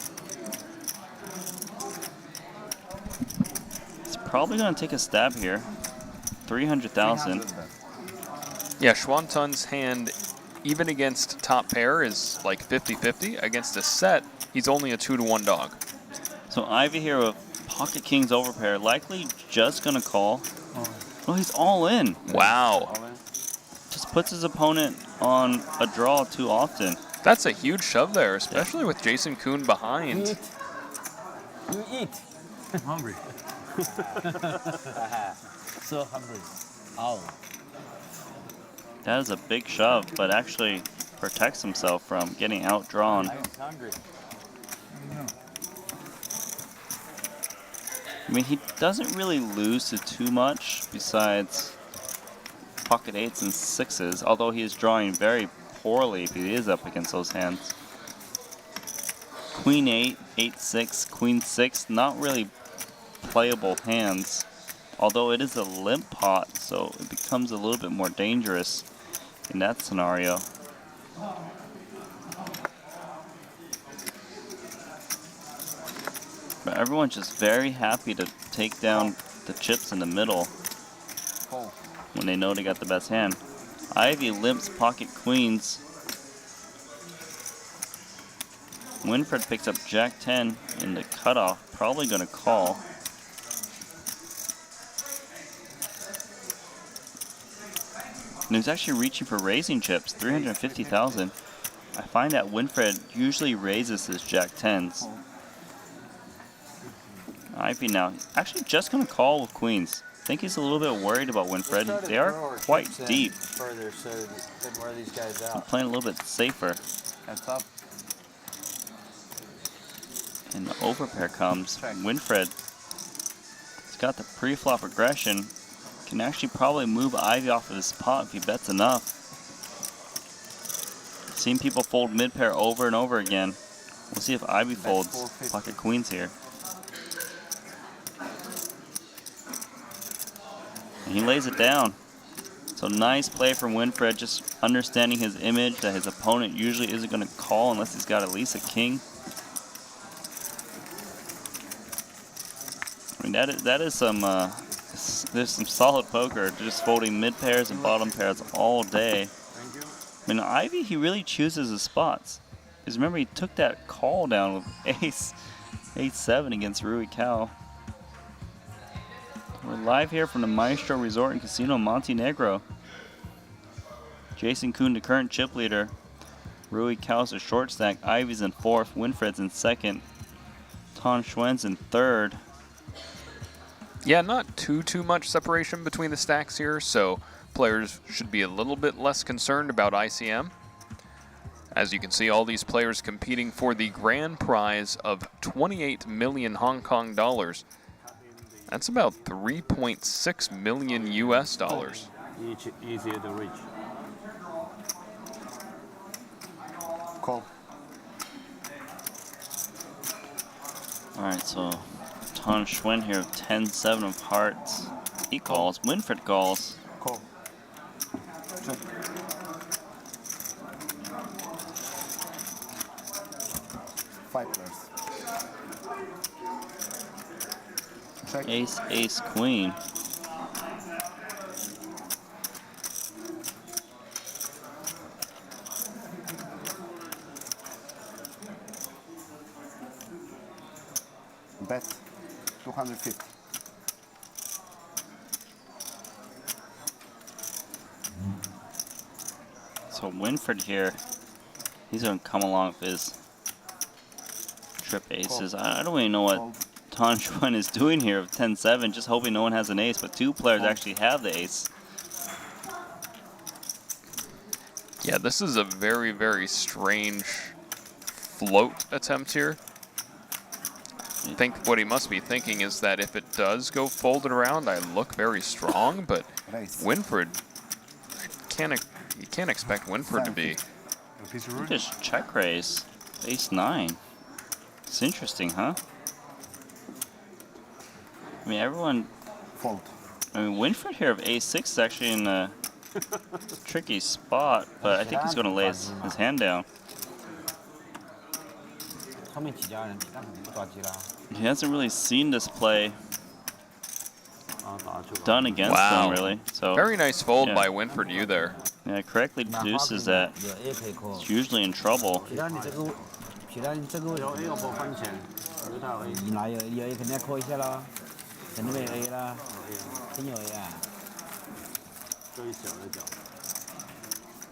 It's probably going to take a stab here. 300,000.
Yeah, Xuantun's hand, even against top pair, is like 50-50. Against a set, he's only a 2-to-1 dog.
So Ivy here with pocket kings overpair, likely just going to call. Oh, he's all in.
Wow.
Just puts his opponent on a draw too often.
That's a huge shove there, especially with Jason Kuhn behind.
You eat.
I'm hungry.
So hungry. Ow.
That is a big shove, but actually protects himself from getting outdrawn.
I'm hungry.
I mean, he doesn't really lose to too much besides pocket 8s and 6s, although he is drawing very poorly if he is up against those hands. Queen 8, 8-6, Queen 6, not really playable hands, although it is a limp pot, so it becomes a little bit more dangerous in that scenario. But everyone's just very happy to take down the chips in the middle when they know they got the best hand. Ivy limps pocket queens. Winfred picks up Jack 10 in the cutoff, probably going to call. And he's actually reaching for raising chips, 350,000. I find that Winfred usually raises his Jack 10s. Ivy now, actually just going to call with queens. I think he's a little bit worried about Winfred. They are quite deep.
Further so than wear these guys
I'm
out.
playing a little bit safer.
That's up.
And the overpair comes. Winfred has got the pre-flop aggression. Can actually probably move Ivy off of his pot if he bets enough. Seen people fold mid-pair over and over again. We'll see if Ivy folds pocket queens here. And he lays it down. So nice play from Winfred, just understanding his image that his opponent usually isn't going to call unless he's got at least a king. I mean, that is some There's some solid poker, just folding mid pairs and bottom pairs all day.
Thank you.
I mean, Ivy, he really chooses his spots. Because remember, he took that call down with ace-7 against Rui Cao. We're live here from the Maestro Resort and Casino Montenegro. Jason Kuhn, the current chip leader. Rui Cao's a short stack. Ivy's in 4th. Winfred's in 2nd. Tan Xuan's in 3rd.
Yeah, not too much separation between the stacks here, so players should be a little bit less concerned about ICM. As you can see, all these players competing for the grand prize of 28 million Hong Kong dollars. That's about 3.6 million US dollars.
Easier to reach.
Call.
Alright, so Tan Xuan here of 10-7 of hearts. He calls. Winfred calls.
Call. Check. Five players. Check.
Ace, ace, queen.
Bet. 250.
So Winfred here, he's going to come along with his trip aces. I don't really know what Tan Xuan is doing here with 10-7, just hoping no one has an ace, but 2 players actually have the ace.
Yeah, this is a very strange float attempt here. I think what he must be thinking is that if it does go folded around, I look very strong, but Winfred, you can't expect Winfred to be.
Just check raise. Ace-9. It's interesting, huh? I mean, everyone...
Fold.
I mean, Winfred here of ace-6 is actually in a tricky spot, but I think he's going to lay his hand down. He hasn't really seen this play done against him, really. So
very nice fold
yeah.
by Winfred Yu there.
Yeah, correctly deduces that he's usually in trouble.
有 A 我冇分錢，你睇下 A。
有 A 肯定要扣一下啦，肯定没 A 啦，真有 A 啊。
最小的角。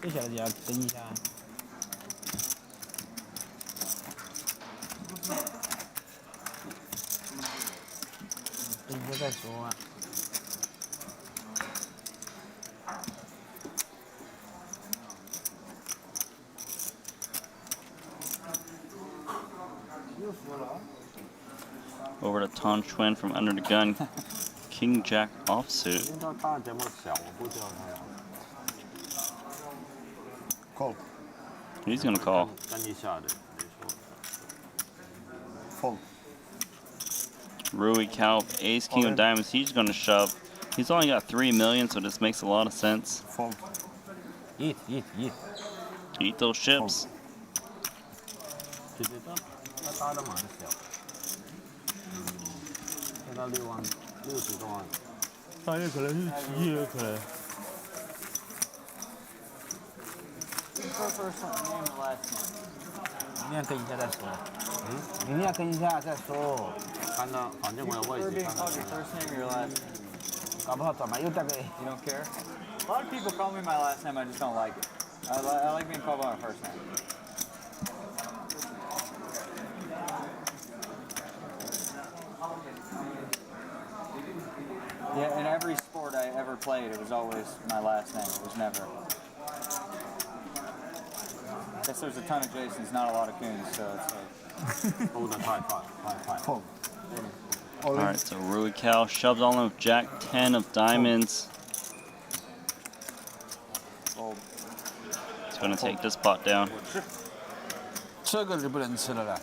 最小的也要跟一下。跟一下再说啊。
Over to Tan Xuan from under the gun. King Jack offsuit.
應該單這麼小，我不知道他。
Call.
He's gonna call.
跟一下的，沒錯。
Fold.
Rui Cao, ace, king of diamonds. He's gonna shove. He's only got 3 million, so this makes a lot of sense.
Fold.
Eat.
Eat those chips.
其實都打得蠻小。 到6萬60多萬，
大約可能是7億可能。 明天跟一下再说。明天跟一下再说。
看到，反正我有位置。
搞不好转卖又带个 A。
You don't care? A lot of people call me my last name, I just don't like it. I like being called by my first name. Yeah, in every sport I ever played, it was always my last name. It was never. I guess there's a ton of Jasons, not a lot of Coons, so it's like.
Oh, that's high.
Fold.
Alright, so Rui Cao shoves all in with Jack 10 of diamonds.
Fold.
He's gonna take this pot down.
这个就不能吃了啦。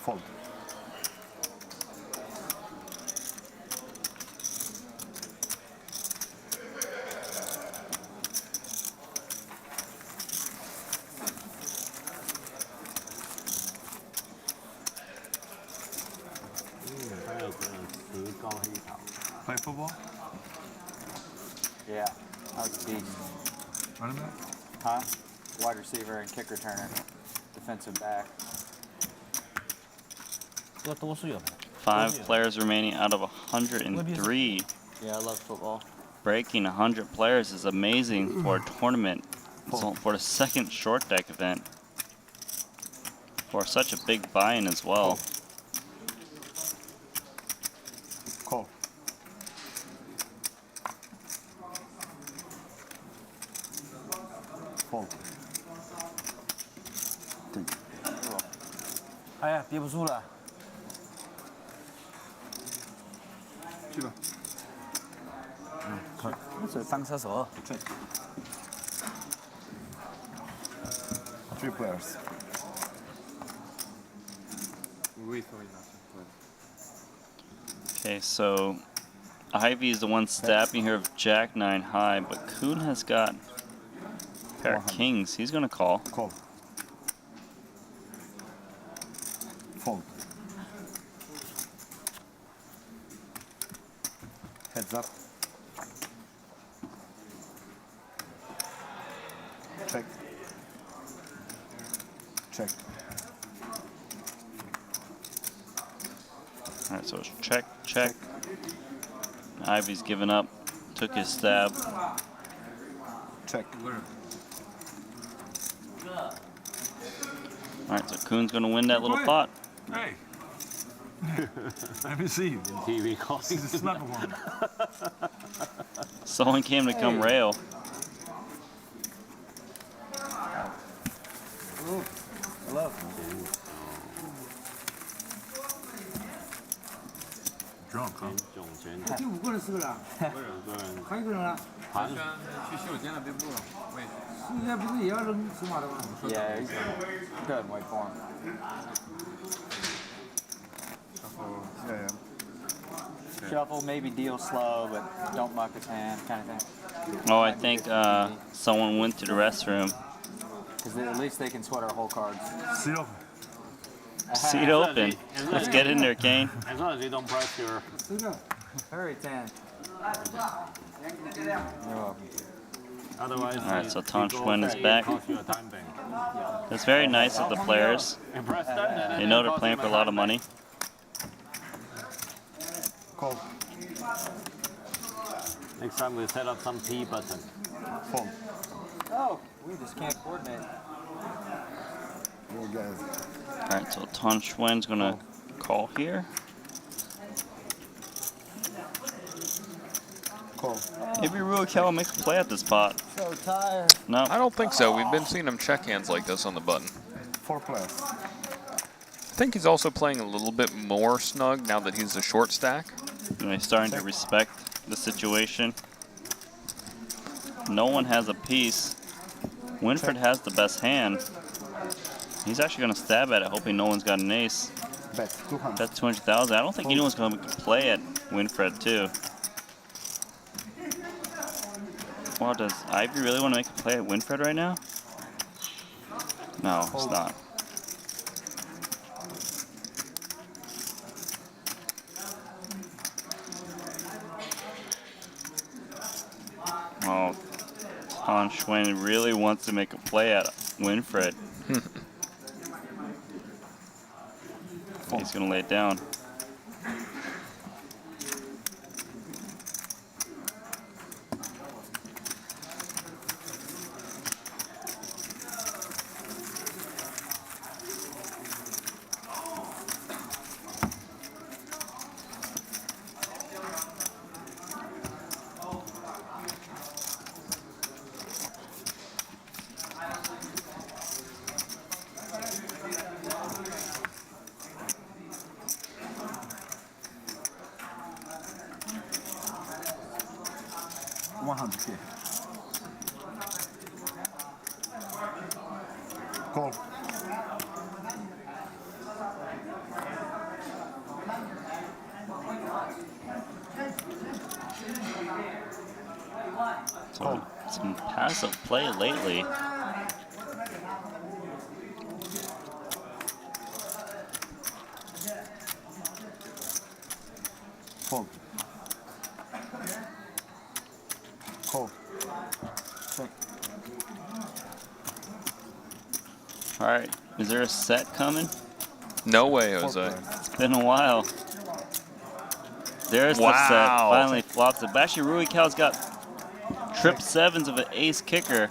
Fold.
Play football?
Yeah, I was a beast.
Running back?
Huh? Wide receiver and kick returner, defensive back.
这个多数有。
5 players remaining out of 103.
Yeah, I love football.
Breaking 100 players is amazing for a tournament. So for the second short deck event. For such a big buy-in as well.
Call. Fold.
哎呀，憋不住了。
去吧。
这上厕所。
3 players.
Okay, so Ivy is the one stabbing here of Jack 9 high, but Kuhn has got a pair of kings. He's gonna call.
Call. Fold. Heads up. Check. Check.
Alright, so it's check, check. Ivy's given up, took his stab.
Check.
Alright, so Kuhn's gonna win that little pot.
Hey. I haven't seen.
TV calling.
This is not one.
Someone came to come rail.
Hello.
Drunk, huh?
总拳
第5个人是不是啊？
有个人
还有一个人啊？
盘
去洗手间了，别录了。喂，
现在不是也要扔筹码的吗？
Yeah, he's good. Wait for him.
Yeah,
Shuffle, maybe deal slow, but don't muck his hand, kind of thing.
Oh, I think someone went to the restroom.
Because at least they can sweat our whole cards.
yeah. See you.
Seat open. Let's get in there, Kane.
As long as you don't press your.
这个
Hurry, Tan. You're welcome.
Otherwise,
Alright, so
you
Tan
go
Schwen is
back,
back.
it costs you a time bank.
That's very nice of the players.
And press that, and then
They know
it
they're
costs
playing
you
for a
my
lot of
time
money.
Call.
bank. Next time we set up some P button.
Fold.
Oh, we just can't coordinate.
Go, guys.
Alright, so Tan Schwen's gonna call here.
Call.
Maybe Ruocal will make a play at this pot.
So tired.
No.
I don't think so. We've been seeing him check hands like this on the button.
4 players.
I think he's also playing a little bit more snug now that he's a short stack.
And he's starting to respect the situation. No one has a piece. Winfred has the best hand. He's actually going to stab at it, hoping no one's got an ace.
Bet 200.
That's 200,000. I don't think anyone's going to play at Winfred, too. Well, does Ivy really want to make a play at Winfred right now? No, it's not. Oh, Tan Schwen really wants to make a play at Winfred. He's going to lay it down.
Call.
So some passive play lately.
Fold.
All right, is there a set coming?
No way, Jose.
It's been a while. There's the set.
Wow.
Finally flops it. But actually, Rui Cal's got trip sevens of an ace kicker.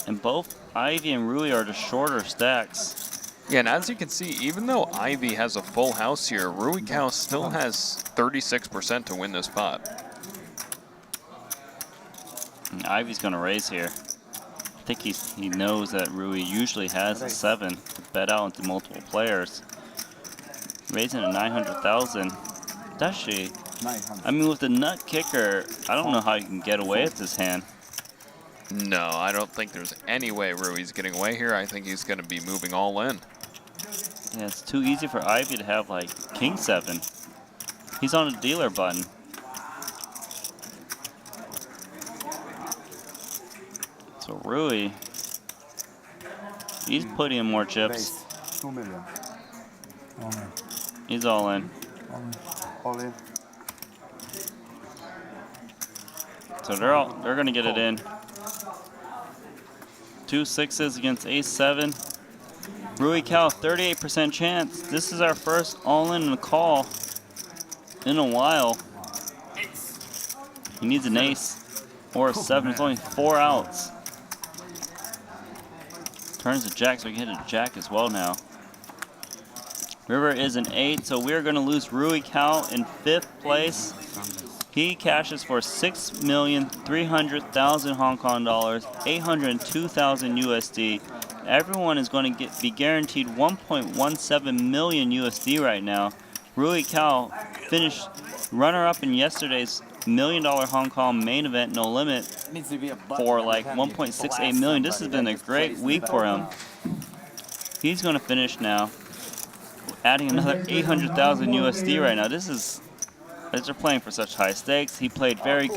And both Ivy and Rui are the shorter stacks.
Yeah, and as you can see, even though Ivy has a full house here, Rui Cal still has 36% to win this pot.
And Ivy's going to raise here. I think he knows that Rui usually has a 7 to bet out into multiple players. Raising to 900,000. Actually, I mean, with the nut kicker, I don't know how you can get away with this hand.
No, I don't think there's any way Rui's getting away here. I think he's going to be moving all in.
Yeah, it's too easy for Ivy to have like king 7. He's on a dealer button. So Rui, he's putting in more chips.
2 million.
He's all in.
All in.
So they're gonna get it in. 2 6s against ace 7. Rui Cal, 38% chance. This is our first all-in and a call in a while. He needs an ace or a 7. It's only 4 outs. Turns to jack, so we can hit a jack as well now. River is an 8, so we're going to lose Rui Cal in 5th place. He cashes for 6,300,000 Hong Kong dollars, 802,000 USD. Everyone is going to be guaranteed 1.17 million USD right now. Rui Cal finished runner-up in yesterday's $1 million Hong Kong main event, No Limit, for like 1.68 million. This has been a great week for him. He's going to finish now, adding another 800,000 USD right now. This is, as they're playing for such high stakes, he played very good.